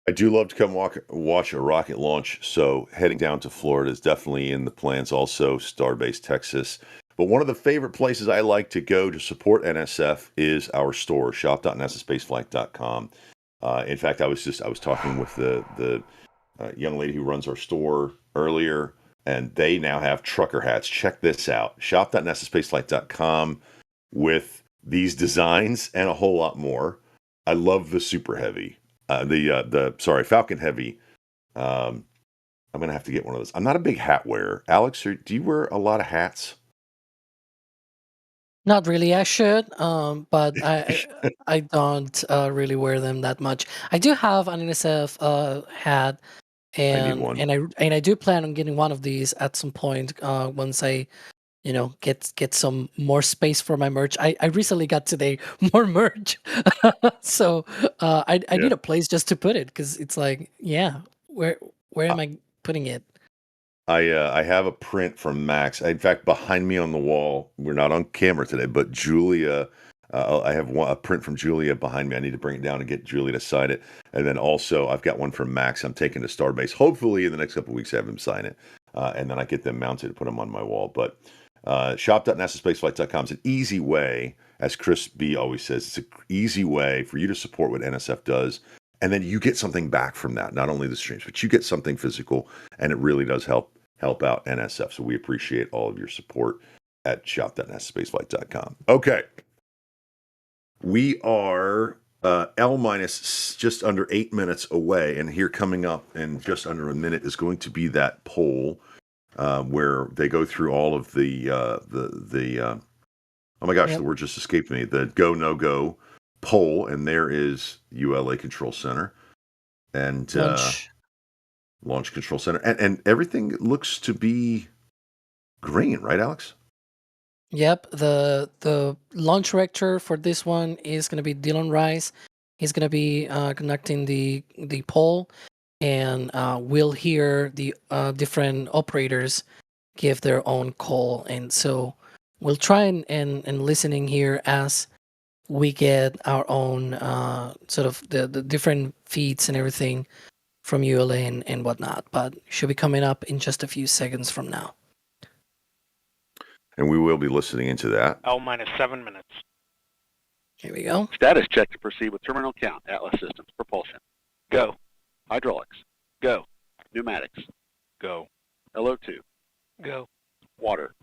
I do love to come watch a rocket launch, so heading down to Florida is definitely in the plans. Also, Starbase, Texas. But one of the favorite places I like to go to support NSF is our store, shop.nasaspaceflight.com. In fact, I was talking with the young lady who runs our store earlier, and they now have trucker hats. Check this out, shop.nasaspaceflight.com, with these designs and a whole lot more. I love the Super Heavy. Falcon Heavy. I'm gonna have to get one of those. I'm not a big hat wearer. Alex, do you wear a lot of hats? Not really. I should, but I don't really wear them that much. I do have an NSF hat, I need one. and I do plan on getting one of these at some point once I get some more space for my merch. I recently got today more merch, so I need a place just to put it, because it's like, where am I putting it? I have a print from Max. In fact, behind me on the wall, we're not on camera today, but Julia, I have a print from Julia behind me. I need to bring it down and get Julia to sign it. And then also, I've got one from Max. I'm taking to Starbase. Hopefully, in the next couple of weeks, have him sign it. And then I get them mounted to put them on my wall. But shop.nasaspaceflight.com is an easy way, as Chris B always says, it's an easy way for you to support what NSF does. And then you get something back from that, not only the streams, but you get something physical, and it really does help out NSF. So we appreciate all of your support at shop.nasaspaceflight.com. Okay. We are L minus just under 8 minutes away, and here coming up in just under a minute is going to be that poll where they go through all of the Oh my gosh, Yep. the word just escaped me. The go no go poll, and there is ULA Control Center and Launch Control Center, and everything looks to be green, right, Alex? Yep. The launch director for this one is going to be Dylan Rice. He's going to be conducting the poll, and we'll hear the different operators give their own call, and so we'll try and listening here as we get our own sort of the different feeds and everything from ULA and whatnot, but should be coming up in just a few seconds from now. And we will be listening into that. L minus 7 minutes. Here we go. Status check to proceed with terminal count. Atlas systems. Propulsion. Go. Hydraulics. Go. Pneumatics. Go. LO2. Go. Water.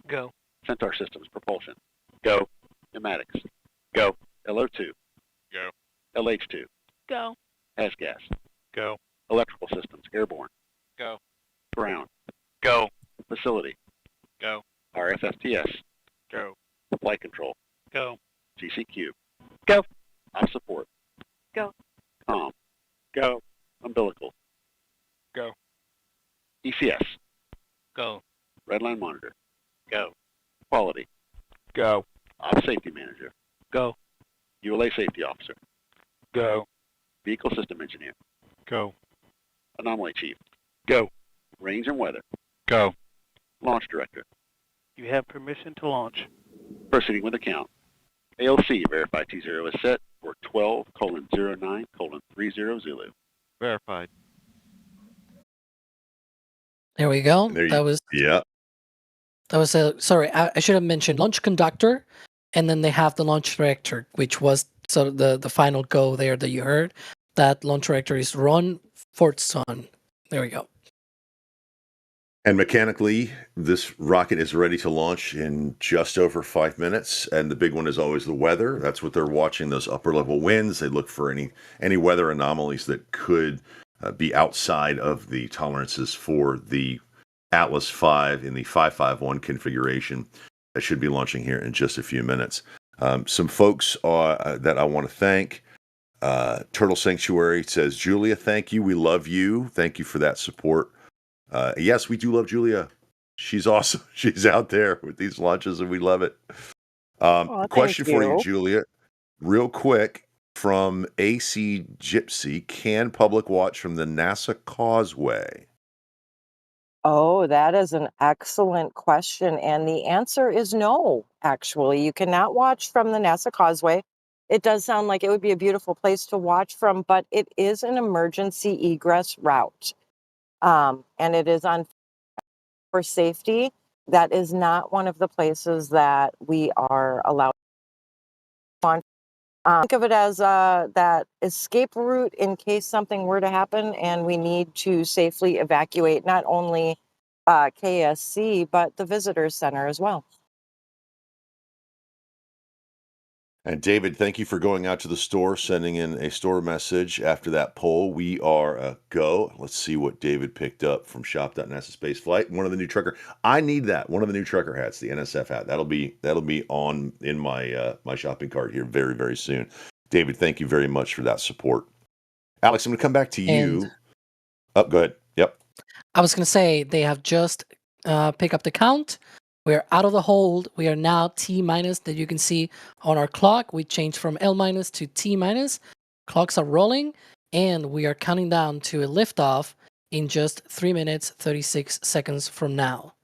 Go. Centaur systems. Propulsion. Go. Pneumatics. Go. LO2. Go. LH2. Go. Gas. Go. Electrical systems. Airborne. Go. Ground. Go. Facility. Go. RFFTS. Go. Flight control. Go. GCQ. Go. Op support. Go. Com. Go. Umbilical. Go. ECS. Go. Redline monitor. Go. Quality. Go. Op safety manager. Go. ULA safety officer. Go. Vehicle system engineer. Go. Anomaly chief. Go. Range and weather. Go. Launch director. You have permission to launch. Proceeding with account. ALC verify T0 is set for 12:09:30 Zulu. Verified. There we go. There you- That was Yeah. a sorry. I should have mentioned launch conductor, and then they have the launch director, which was sort of the final go there that you heard. That launch director is Ron Fortson. There we go. And mechanically, this rocket is ready to launch in just over 5 minutes. And the big one is always the weather. That's what they're watching, those upper level winds. They look for any weather anomalies that could be outside of the tolerances for the Atlas V in the 551 configuration that should be launching here in just a few minutes. Some folks that I want to thank. Turtle Sanctuary says, Julia, thank you. We love you. Thank you for that support. Yes, we do love Julia. She's awesome. She's out there with these launches, and we love it. Question for you, Julia, real quick, from AC Gypsy: can public watch from the NASA Causeway? Oh, that is an excellent question. And the answer is no, actually. You cannot watch from the NASA Causeway. It does sound like it would be a beautiful place to watch from, but it is an emergency egress route. And it is on for safety. That is not one of the places that we are allowed on. Think of it as that escape route in case something were to happen and we need to safely evacuate not only KSC, but the visitor center as well. And David, thank you for going out to the store, sending in a store message after that poll. We are a go. Let's see what David picked up from shop.nasa Spaceflight. One of the new trucker. I need that. One of the new trucker hats, the NSF hat. That'll be on in my my shopping cart here very, very soon. David, thank you very much for that support. Alex, I'm going to come back to you. Oh, go ahead. Yep. I was going to say they have just picked up the count. We're out of the hold. We are now T minus that you can see on our clock. We changed from L minus to T minus. Clocks are rolling, and we are counting down to a liftoff in just 3 minutes, 36 seconds from now.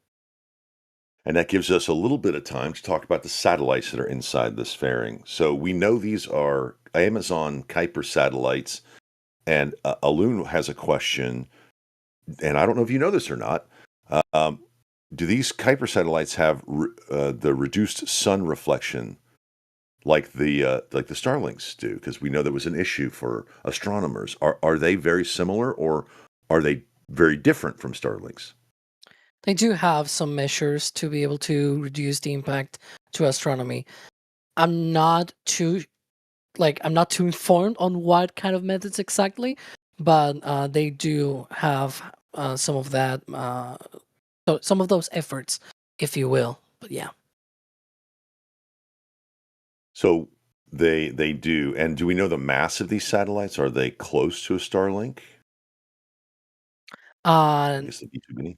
And that gives us a little bit of time to talk about the satellites that are inside this fairing. So we know these are Amazon Kuiper satellites, and Alun has a question, and I don't know if you know this or not. Do these Kuiper satellites have the reduced sun reflection like the Starlinks do? Because we know there was an issue for astronomers. Are they very similar, or are they very different from Starlinks? They do have some measures to be able to reduce the impact to astronomy. I'm not too informed on what kind of methods exactly, but they do have some of that. So some of those efforts, if you will. But yeah. So they do. And do we know the mass of these satellites? Are they close to a Starlink? I Uh, guess they'd be too many.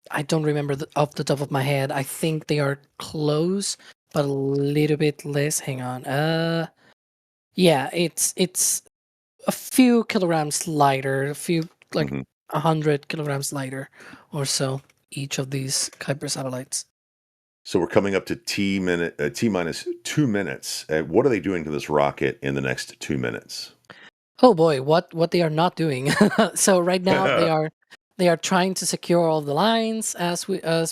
I don't remember off the top of my head. I think they are close, but a little bit less. Hang on. Yeah, it's a few kilograms lighter, a few like Mhm. 100 kilograms lighter or so each of these Kuiper satellites. So we're coming up to T minus 2 minutes. What are they doing to this rocket in the next 2 minutes? Oh boy, what they are not doing. So right now they are trying to secure all the lines as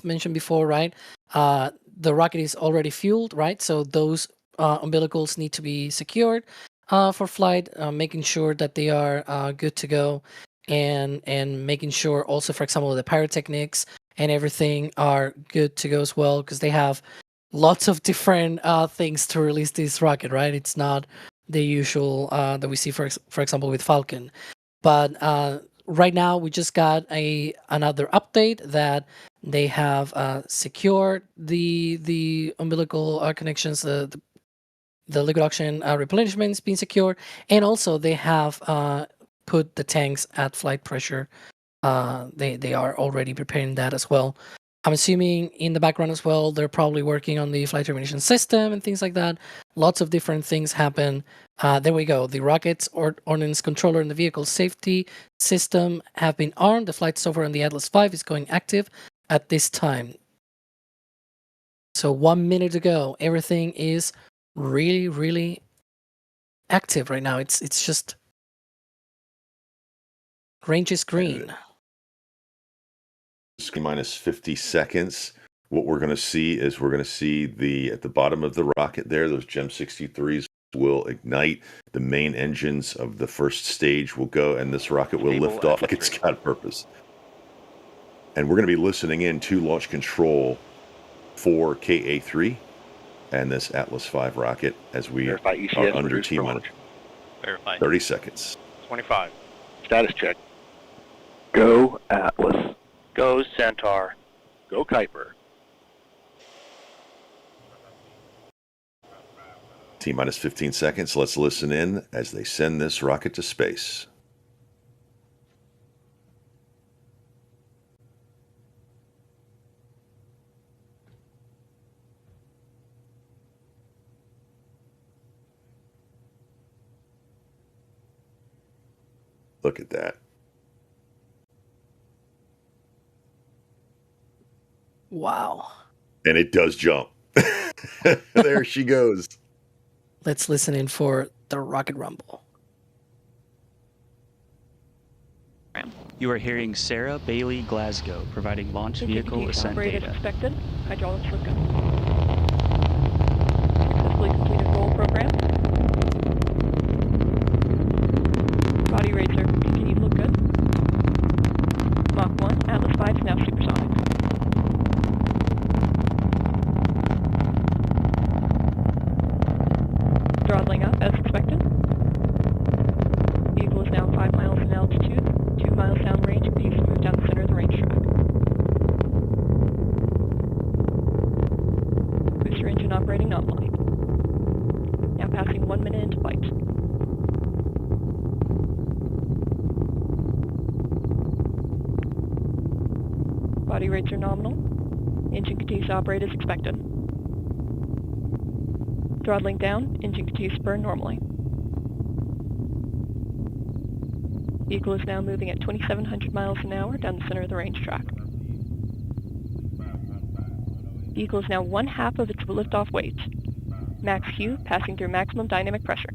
mentioned before, right? The rocket is already fueled, right? So those umbilicals need to be secured for flight, making sure that they are good to go, and making sure also, for example, the pyrotechnics and everything are good to go as well, because they have lots of different things to release this rocket, right? It's not the usual that we see, for example, with Falcon. But right now, we just got another update that they have secured the umbilical connections, the liquid oxygen replenishment is being secured, and also they have put the tanks at flight pressure. They are already preparing that as well. I'm assuming in the background as well, they're probably working on the flight termination system and things like that. Lots of different things happen. There we go. The rockets ordnance controller and the vehicle safety system have been armed. The flight software on the Atlas V is going active at this time. So 1 minute ago, everything is really, really active right now. It's just range is green. Minus 50 seconds. What we're going to see is at the bottom of the rocket there, those GEM 63s will ignite. The main engines of the first stage will go, and this rocket will lift off like it's got a purpose. And we're going to be listening in to launch control for KA-03 and this Atlas V rocket as we are under T-minus 30 seconds. 25. Status check. Go Atlas. Go Centaur. Go Kuiper. T-minus 15 seconds. Let's listen in as they send this rocket to space. Look at that. Wow. And it does jump. There she goes. Let's listen in for the rocket rumble. You are hearing Sarah Bailey Glasgow providing launch vehicle ascent data. Expected. Hydraulics look good. Successfully completed roll program. Body rates are continue to look good. Mach 1, Atlas 5 is now supersonic. Throttling up as expected. Vehicle is now 5 miles in altitude, 2 miles downrange, continues to move down the center of the range track. Booster engine operating nominally. Now passing 1 minute into flight. Body rates are nominal. Engine continues to operate as expected. Throttling down, engine continues to burn normally. Vehicle is now moving at 2,700 miles an hour down the center of the range track. Vehicle is now 1/2 of its liftoff weight. Max Q passing through maximum dynamic pressure.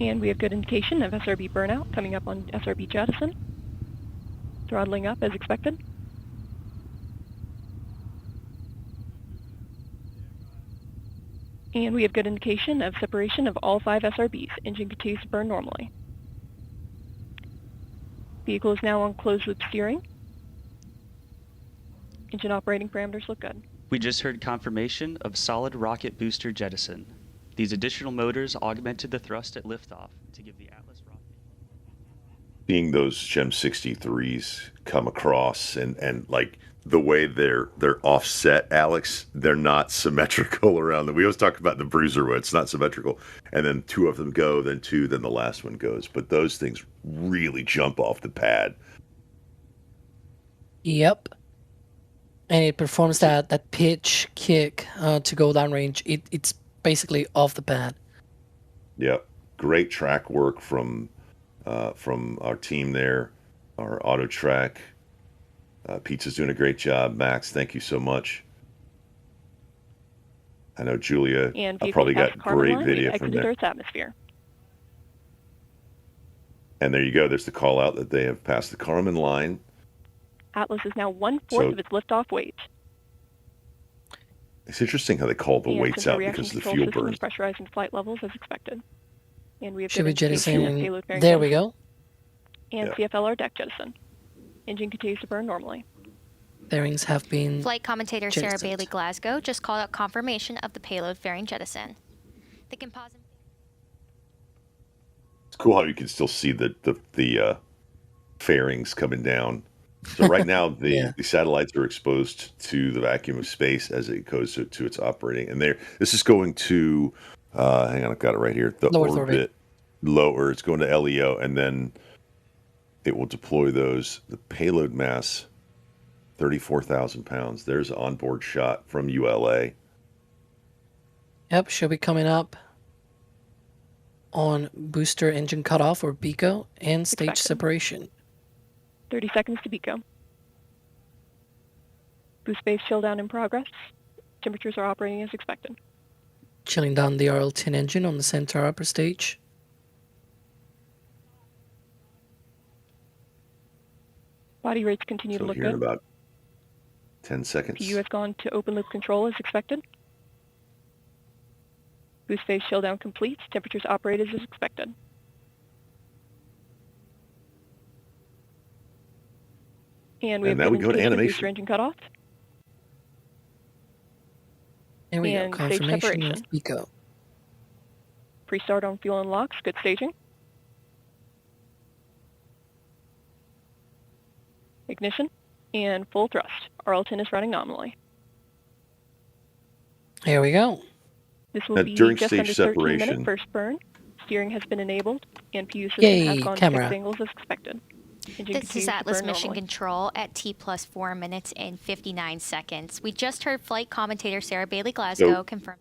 And we have good indication of SRB burnout coming up on SRB jettison. Throttling up as expected. And we have good indication of separation of all 5 SRBs. Engine continues to burn normally. Vehicle is now on closed loop steering. Engine operating parameters look good. We just heard confirmation of solid rocket booster jettison. These additional motors augmented the thrust at liftoff to give the Atlas rocket. Seeing those GEM 63s come across and like the way they're offset, Alex, they're not symmetrical around them. We always talk about the Bruiser where it's not symmetrical, and then two of them go, then two, then the last one goes. But those things really jump off the pad. Yep. And it performs that pitch kick to go downrange. It's basically off the pad. Yep. Great track work from our team there, our auto track. Pizza's doing a great job. Max, thank you so much. I know Julia probably got great video from there. Earth's atmosphere. And there you go. There's the call out that they have passed the Kármán line. Atlas is now 1/4 of its liftoff weight. It's interesting how they call the weights out because of the fuel burn. Pressurizing flight levels as expected. And we have should we jettison? Payload There we go. And CFLR deck jettison. Engine continues to burn normally. Bearings have been Flight commentator Sarah jettisoned. Bailey Glasgow just called out confirmation of the payload fairing jettison. The composite. It's cool how you can still see the fairings coming down. So right now the satellites are exposed to the vacuum of space as it goes to its operating. And this is going to hang on, I've got it right here. The orbit lower. It's going to LEO, and then it will deploy those. The payload mass, 34,000 pounds. There's an onboard shot from ULA. Yep, should be coming up on booster engine cutoff or BECO and stage separation. 30 seconds to BECO. Boost base chill down in progress. Temperatures are operating as expected. Chilling down the RL-10 engine on the Centaur upper stage. Body rates continue to look here good. In about 10 seconds. PU has gone to open loop control as expected. Boost phase chill down complete. Temperatures operated as expected. And now we go to animation. Booster engine cutoff. There we go. Confirmation of BECO. Pre-start on fuel unlocks. Good staging. Ignition and full thrust. RL-10 is running nominally. Here we go. This will be during just stage under 13 separation. minute first burn. Steering has been enabled, and PU system has gone camera. 6 angles as expected. This is Atlas Mission Control at T+4 minutes and 59 seconds. We just heard flight commentator Sarah Bailey Glasgow confirm.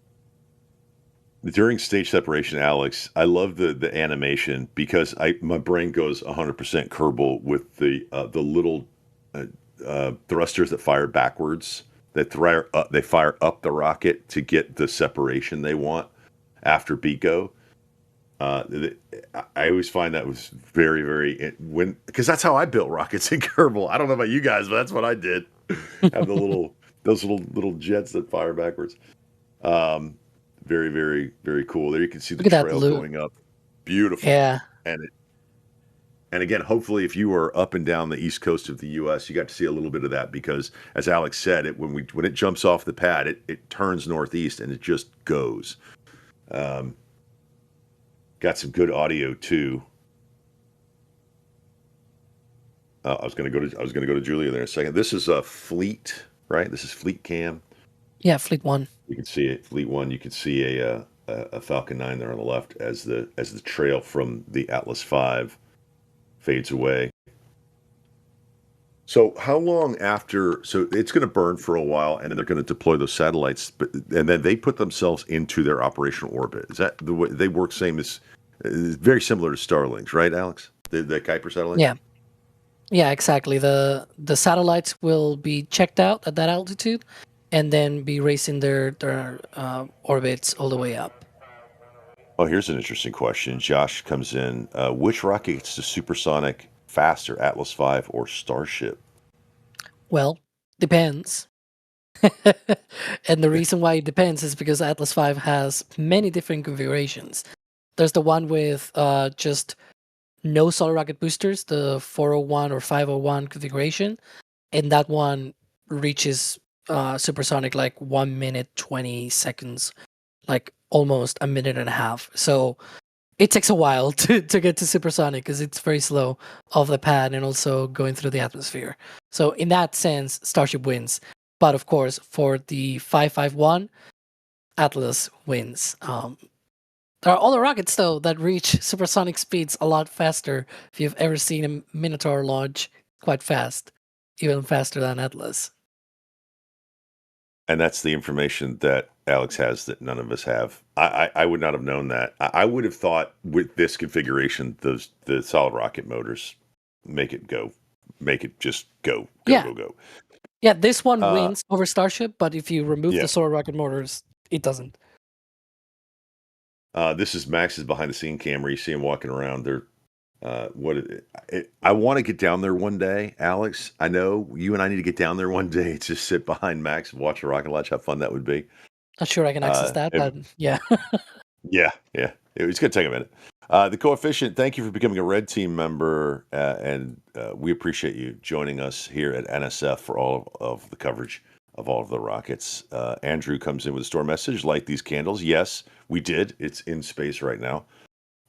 During stage separation, Alex, I love the animation because my brain goes 100% Kerbal with the little thrusters that fire backwards. They fire up the rocket to get the separation they want after BECO. I always find that was very, very because that's how I built rockets in Kerbal. I don't know about you guys, but that's what I did. Have those little jets that fire backwards. Very, very, very cool. There you can see the trail going up. Beautiful. Yeah. And again, hopefully, if you are up and down the east coast of the U.S., you got to see a little bit of that because, as Alex said, when it jumps off the pad, it turns northeast and it just goes. Got some good audio too. I was going to go to Julia there in a second. This is a Fleet, right? This is Fleet Cam. Yeah, Fleet 1. You can see it. Fleet 1. You can see a Falcon 9 there on the left as the trail from the Atlas V fades away. So how long after? So it's going to burn for a while, and then they're going to deploy those satellites, and then they put themselves into their operational orbit. Is that the way they work? Same as very similar to Starlink's, right, Alex? The Kuiper satellite. Yeah, exactly. The satellites will be checked out at that altitude, and then be racing their orbits all the way up. Oh, here's an interesting question. Josh comes in. Which rocket gets to supersonic faster, Atlas V or Starship? Well, depends. And the reason why it depends is because Atlas V has many different configurations. There's the one with just no solid rocket boosters, the 401 or 501 configuration, and that one reaches supersonic like 1 minute 20 seconds, like almost a minute and a half. So It takes a while to get to supersonic because it's very slow off the pad and also going through the atmosphere. So in that sense, Starship wins. But of course, for the 551, Atlas wins. There are other rockets though that reach supersonic speeds a lot faster. If you've ever seen a Minotaur launch, quite fast, even faster than Atlas. And that's the information that Alex has that none of us have. I would not have known that. I would have thought with this configuration, the solid rocket motors make it just go. Yeah, this one wins over Starship, but if you remove Yeah. the solar rocket motors, it doesn't. This is Max's behind the scene camera. You see him walking around. They're I want to get down there one day, Alex. I know you and I need to get down there one day. Just sit behind Max and watch a rocket launch. How fun that would be. Not sure I can access that, but yeah. Yeah. It's going to take a minute. The coefficient, thank you for becoming a Red Team member, and we appreciate you joining us here at NSF for all of the coverage of all of the rockets. Andrew comes in with a store message, light these candles. Yes, we did. It's in space right now.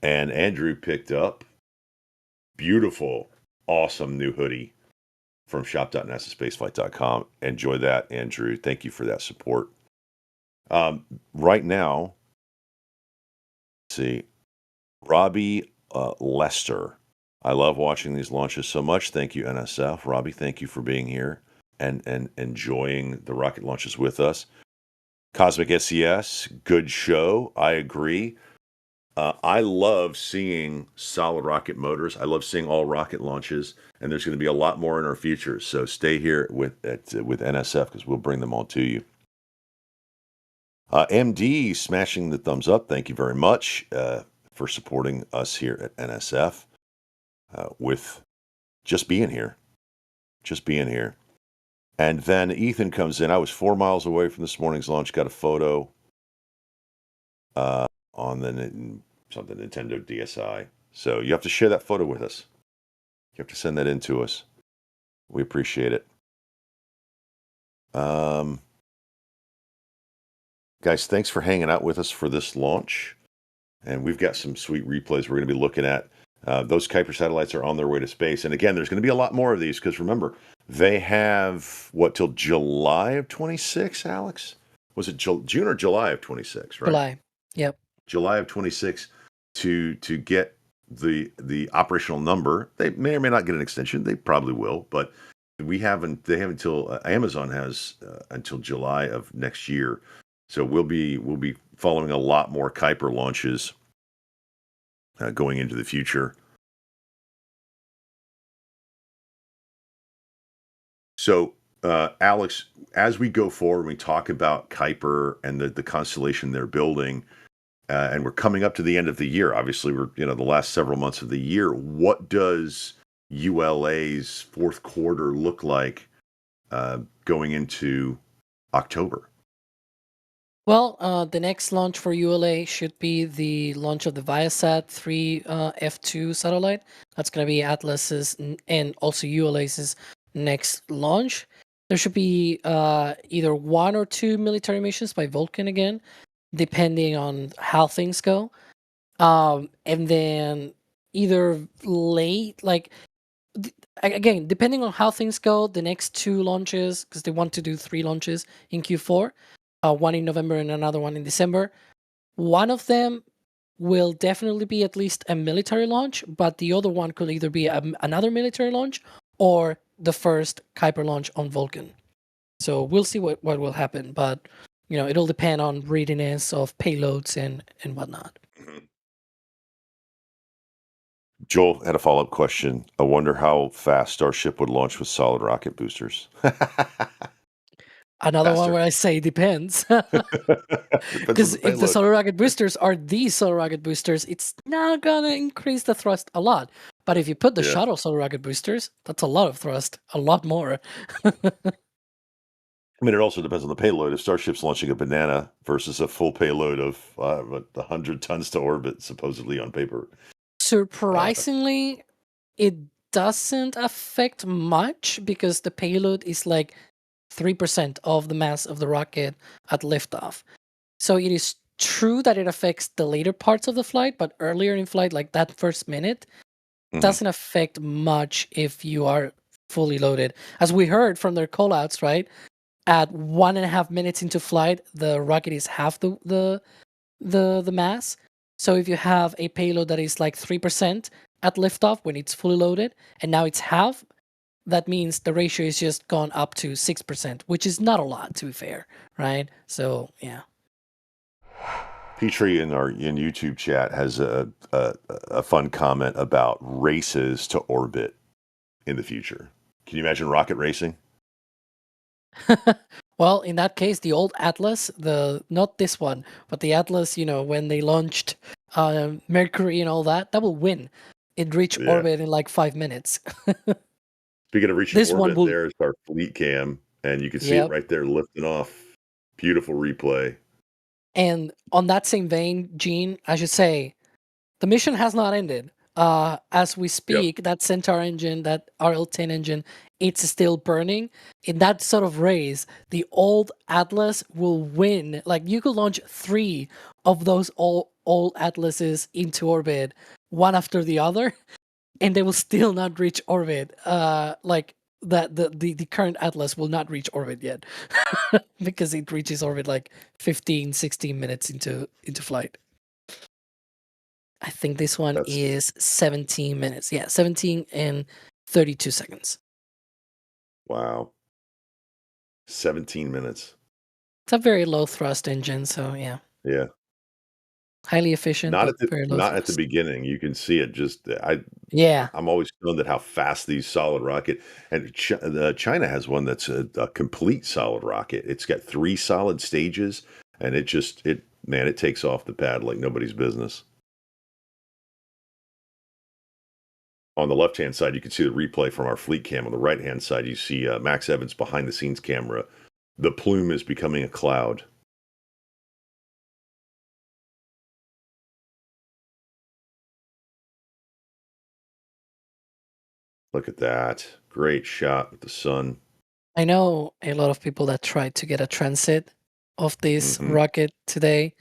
And Andrew picked up beautiful, awesome new hoodie from shop.nasaspaceflight.com. Enjoy that, Andrew. Thank you for that support. Right now, let's see, Robbie Lester. I love watching these launches so much. Thank you, NSF. Robbie, thank you for being here and enjoying the rocket launches with us. Cosmic SES, good show. I agree. I love seeing solid rocket motors. I love seeing all rocket launches, and there's going to be a lot more in our future. So stay here with NSF because we'll bring them all to you. MD smashing the thumbs up. Thank you very much for supporting us here at NSF with just being here. And then Ethan comes in. I was 4 miles away from this morning's launch. Got a photo on the Nintendo DSi. So you have to share that photo with us. You have to send that in to us. We appreciate it. Guys, thanks for hanging out with us for this launch. And we've got some sweet replays we're going to be looking at. Those Kuiper satellites are on their way to space. And again, there's going to be a lot more of these because remember, they have, till July of 26, Alex? Was it June or July of 26, right? July. Yep. July of 26 to get the operational number. They may or may not get an extension. They probably will, but they have until Amazon has until July of next year. So we'll be following a lot more Kuiper launches going into the future. So Alex, as we go forward, we talk about Kuiper and the constellation they're building. And we're coming up to the end of the year. Obviously, we're the last several months of the year. What does ULA's fourth quarter look like going into October? Well, the next launch for ULA should be the launch of the Viasat 3 F2 satellite. That's going to be Atlas's and also ULA's next launch. There should be either 1 or 2 military missions by Vulcan again, depending on how things go. And then either late, again, depending on how things go, the next 2 launches, because they want to do 3 launches in Q4, one in November and another one in December. One of them will definitely be at least a military launch, but the other one could either be another military launch or the first Kuiper launch on Vulcan. So we'll see what will happen, but it'll depend on readiness of payloads and whatnot. Joel had a follow-up question. I wonder how fast Starship would launch with solid rocket boosters. Another Faster. one where I say depends. Because if the solar rocket boosters are the solar rocket boosters, it's not going to increase the thrust a lot. But if you put the shuttle solar rocket boosters, that's a lot of thrust, a lot more. I mean, it also depends on the payload. If Starship's launching a banana versus a full payload of 100 tons to orbit, supposedly on paper. Surprisingly, it doesn't affect much because the payload is like 3% of the mass of the rocket at liftoff. So it is true that it affects the later parts of the flight, but earlier in flight, like that first minute, doesn't affect much if you are fully loaded. As we heard from their callouts, right? At 1.5 minutes into flight, the rocket is half the mass. So if you have a payload that is like 3% at liftoff when it's fully loaded, and now it's half, that means the ratio is just gone up to 6%, which is not a lot, to be fair, right? So yeah. Petrie in YouTube chat has a fun comment about races to orbit in the future. Can you imagine rocket racing? Well, in that case, the old Atlas, not this one, but the Atlas, when they launched Mercury and all that, that will win. It reached orbit in like 5 minutes. Speaking of reaching This one orbit, will- there's our fleet cam, and you can see it right there lifting off. Beautiful replay. And on that same vein, Gene, I should say, the mission has not ended. As we speak, that Centaur engine, that RL-10 engine, it's still burning. In that sort of race, the old Atlas will win. Like, you could launch 3 of those old Atlases into orbit, one after the other, and they will still not reach orbit. Like the current Atlas will not reach orbit yet because it reaches orbit like 15, 16 minutes into flight. I think this one is 17 minutes. Yeah, 17 and 32 seconds. Wow. 17 minutes. It's a very low thrust engine, so yeah. Yeah. Highly efficient, Not but very low not thrust. at the beginning. You can see it just Yeah. I'm always stunned at how fast these solid rocket, and China has one that's a complete solid rocket. It's got 3 solid stages, and it takes off the pad like nobody's business. On the left-hand side, you can see the replay from our fleet cam. On the right-hand side, you see Max Evans behind the scenes camera. The plume is becoming a cloud. Look at that. Great shot with the sun. I know a lot of people that tried to get a transit of this rocket today.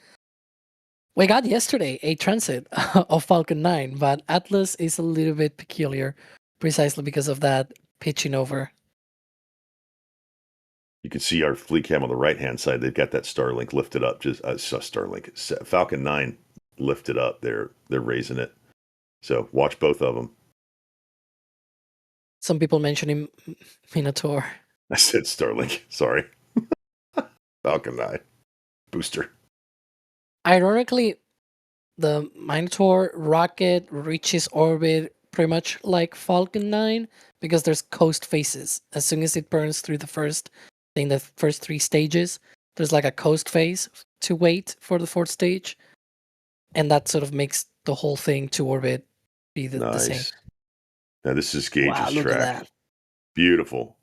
We got yesterday a transit of Falcon 9, but Atlas is a little bit peculiar precisely because of that pitching over. You can see our fleet cam on the right-hand side. They've got that Starlink lifted up. Falcon 9 lifted up. They're raising it. So watch both of them. Some people mentioning Minotaur. I said Starlink. Sorry. Falcon 9 booster. Ironically, the Minotaur rocket reaches orbit pretty much like Falcon 9 because there's coast phases. As soon as it burns through the first 3 stages, there's like a coast phase to wait for the 4th stage. And that sort of makes the whole thing to orbit be the same. Now this is Gage's look track. at that. Beautiful.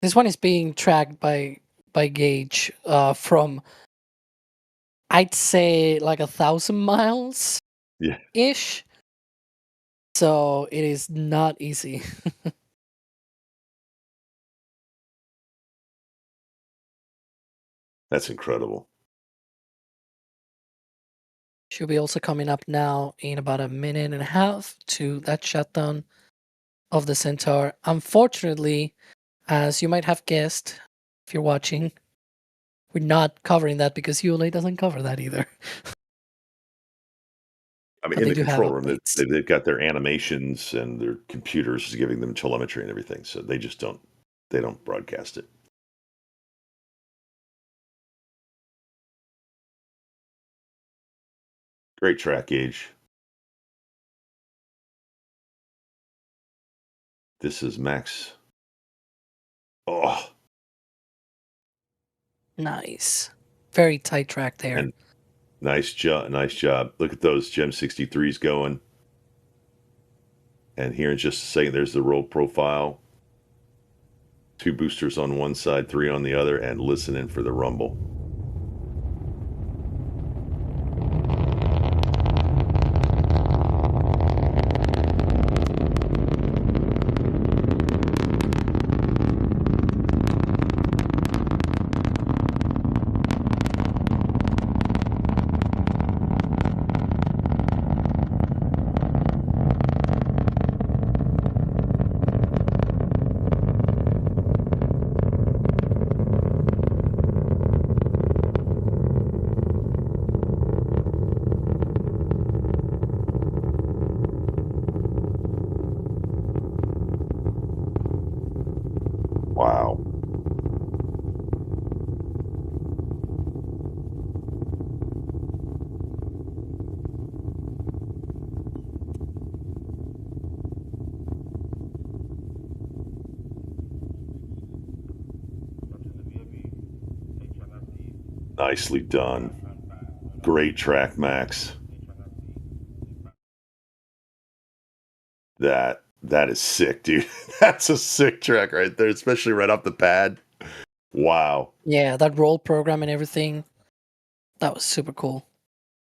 This one is being tracked by Gage from, I'd say, like 1,000 miles ish. So it is not easy. That's incredible. She'll be also coming up now in about 1.5 minutes to that shutdown of the Centaur. Unfortunately, as you might have guessed, if you're watching, we're not covering that because ULA doesn't cover that either. I mean, in the control room, they've got their animations and their computers is giving them telemetry and everything. So they just don't broadcast it. Great track, Gage. This is Max. Oh. Nice. Very tight track there. And nice job. Nice job. Look at those Gem 63s going. And here in just a second, there's the roll profile. 2 boosters on one side, 3 on the other, and listening for the rumble. Nicely done. Great track, Max. That is sick, dude. That's a sick track right there, especially right off the pad. Wow. Yeah, that roll program and everything. That was super cool.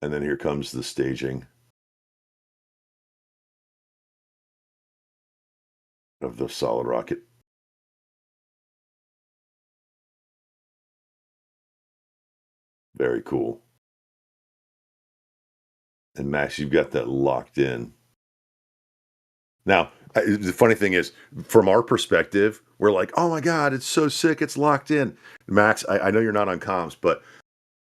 And then here comes the staging of the solid rocket. Very cool. And Max, you've got that locked in. Now, the funny thing is, from our perspective, we're like, oh my God, it's so sick, it's locked in. Max, I know you're not on comms, but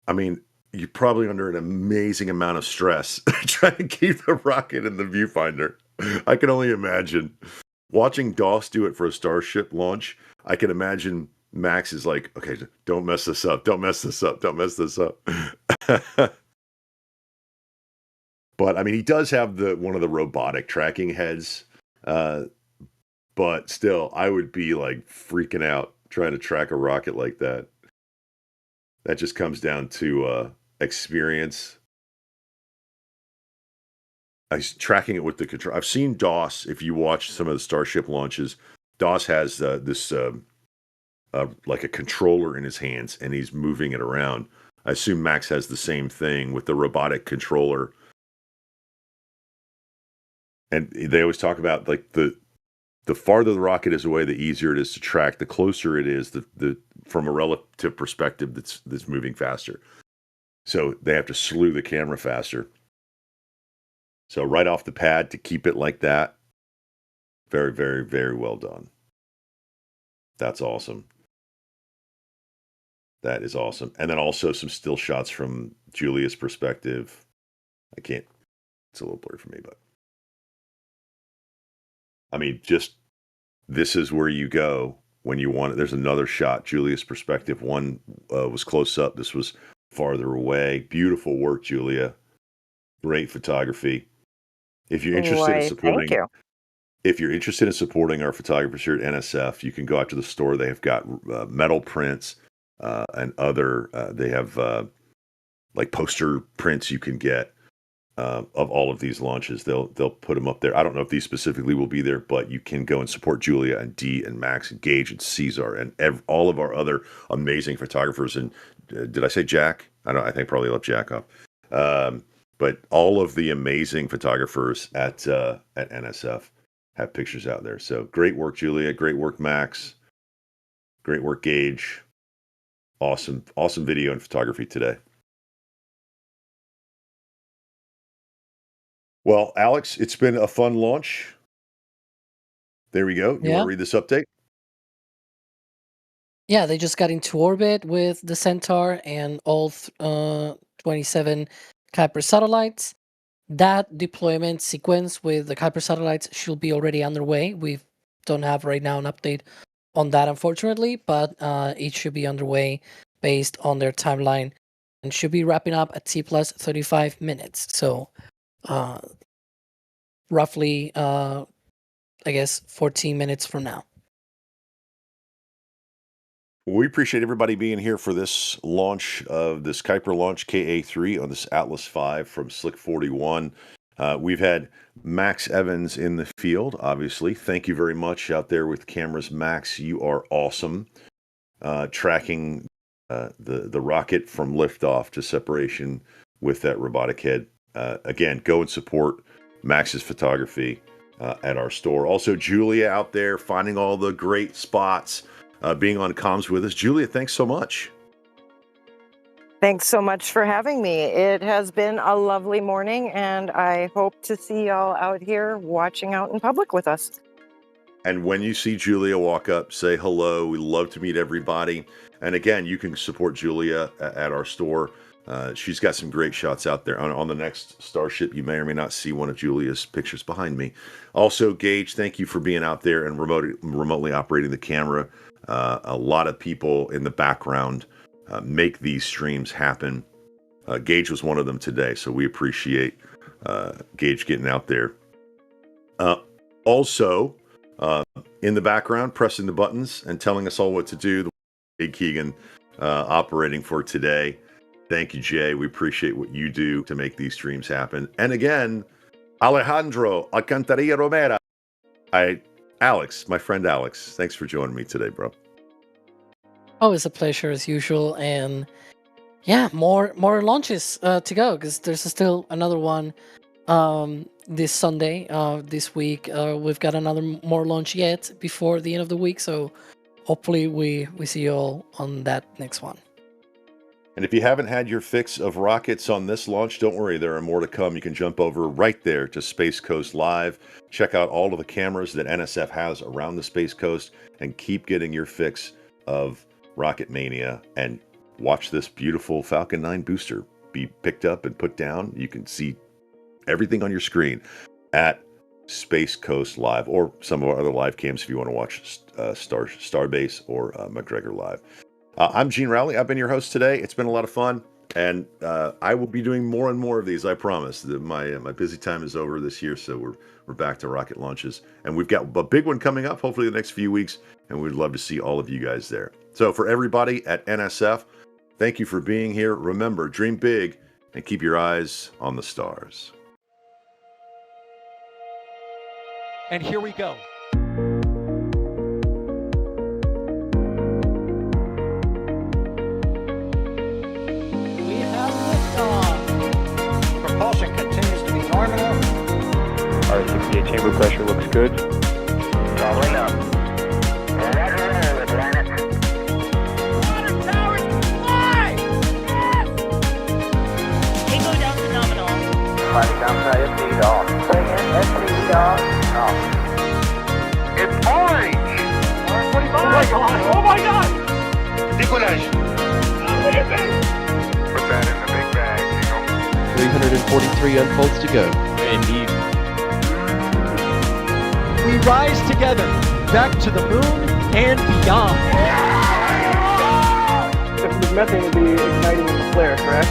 I mean, you're probably under an amazing amount of stress trying to keep the rocket in the viewfinder. I can only imagine. Watching DOS do it for a Starship launch, I can imagine Max is like, okay, don't mess this up, don't mess this up, don't mess this up. But I mean, he does have one of the robotic tracking heads, but still, I would be like freaking out trying to track a rocket like that. That just comes down to experience. Tracking it with the control. I've seen DOS. If you watch some of the Starship launches, DOS has this like a controller in his hands, and he's moving it around. I assume Max has the same thing with the robotic controller. And they always talk about like the farther the rocket is away, the easier it is to track. The closer it is, the from a relative perspective, that's moving faster. So they have to slew the camera faster. So right off the pad to keep it like that, very, very, very well done. That's awesome. That is awesome. And then also some still shots from Julia's perspective. It's a little blurry for me, but I mean, just this is where you go when you want it. There's another shot, Julia's perspective. One was close up. This was farther away. Beautiful work, Julia. Great photography. If you're interested in supporting, thank you. If you're interested in supporting our photographers here at NSF, you can go out to the store. They have got metal prints and other. They have like poster prints you can get of all of these launches. They'll put them up there. I don't know if these specifically will be there, but you can go and support Julia and Dee and Max and Gage and Cesar and all of our other amazing photographers. And did I say Jack? I think I probably left Jack off. But all of the amazing photographers at NSF have pictures out there. So great work, Julia. Great work, Max. Great work, Gage. Awesome video and photography today. Well, Alex, it's been a fun launch. There we go. You want to read this update? Yeah, they just got into orbit with the Centaur and all 27 Kuiper satellites. That deployment sequence with the Kuiper satellites should be already underway. We don't have right now an update on that, unfortunately, but it should be underway based on their timeline and should be wrapping up at T plus 35 minutes. So roughly, I guess, 14 minutes from now. We appreciate everybody being here for this launch of this Kuiper launch KA-03 on this Atlas V from Slick 41. We've had Max Evans in the field, obviously. Thank you very much out there with cameras. Max, you are awesome. Tracking the rocket from liftoff to separation with that robotic head. Again, go and support Max's photography at our store. Also, Julia out there finding all the great spots. Being on comms with us. Julia, thanks so much. Thanks so much for having me. It has been a lovely morning, and I hope to see y'all out here watching out in public with us. And when you see Julia walk up, say hello. We love to meet everybody. And again, you can support Julia at our store. She's got some great shots out there. On the next Starship, you may or may not see one of Julia's pictures behind me. Also, Gage, thank you for being out there and remotely operating the camera. A lot of people in the background make these streams happen. Gage was one of them today, so we appreciate Gage getting out there. Also, in the background, pressing the buttons and telling us all what to do, Big Keegan operating for today. Thank you, Jay. We appreciate what you do to make these streams happen. And again, Alejandro Alcantarilla Romera. Alex, my friend Alex, thanks for joining me today, bro. Always a pleasure as usual, and yeah, more launches to go because there's still another one this Sunday. This week we've got another more launch yet before the end of the week, so hopefully we see you all on that next one. And if you haven't had your fix of rockets on this launch, don't worry, there are more to come. You can jump over right there to Space Coast Live. Check out all of the cameras that NSF has around the Space Coast and keep getting your fix of Rocket Mania and watch this beautiful Falcon 9 booster be picked up and put down. You can see everything on your screen at Space Coast Live or some of our other live cams if you want to watch Starbase or McGregor Live. I'm Gene Rowley. I've been your host today. It's been a lot of fun, and I will be doing more and more of these. I promise. My busy time is over this year, so we're back to rocket launches, and we've got a big one coming up, hopefully the next few weeks, and we'd love to see all of you guys there. So for everybody at NSF, thank you for being here. Remember, dream big and keep your eyes on the stars. And here we go. Propulsion continues to be nominal. R68 chamber pressure looks good. Doubling up. Roger, roll, planet. Water towers fly! Yes! Tango down to nominal. Flight downside FD off. Bring in FD off. Off. It's orange! 125. Oh my god! Oh my god! Decollage. What is it? Put that in the big bag, Eagle. 343 unfolds to go. Indeed. We rise together, back to the moon and beyond. The methane will be igniting in the flare, correct?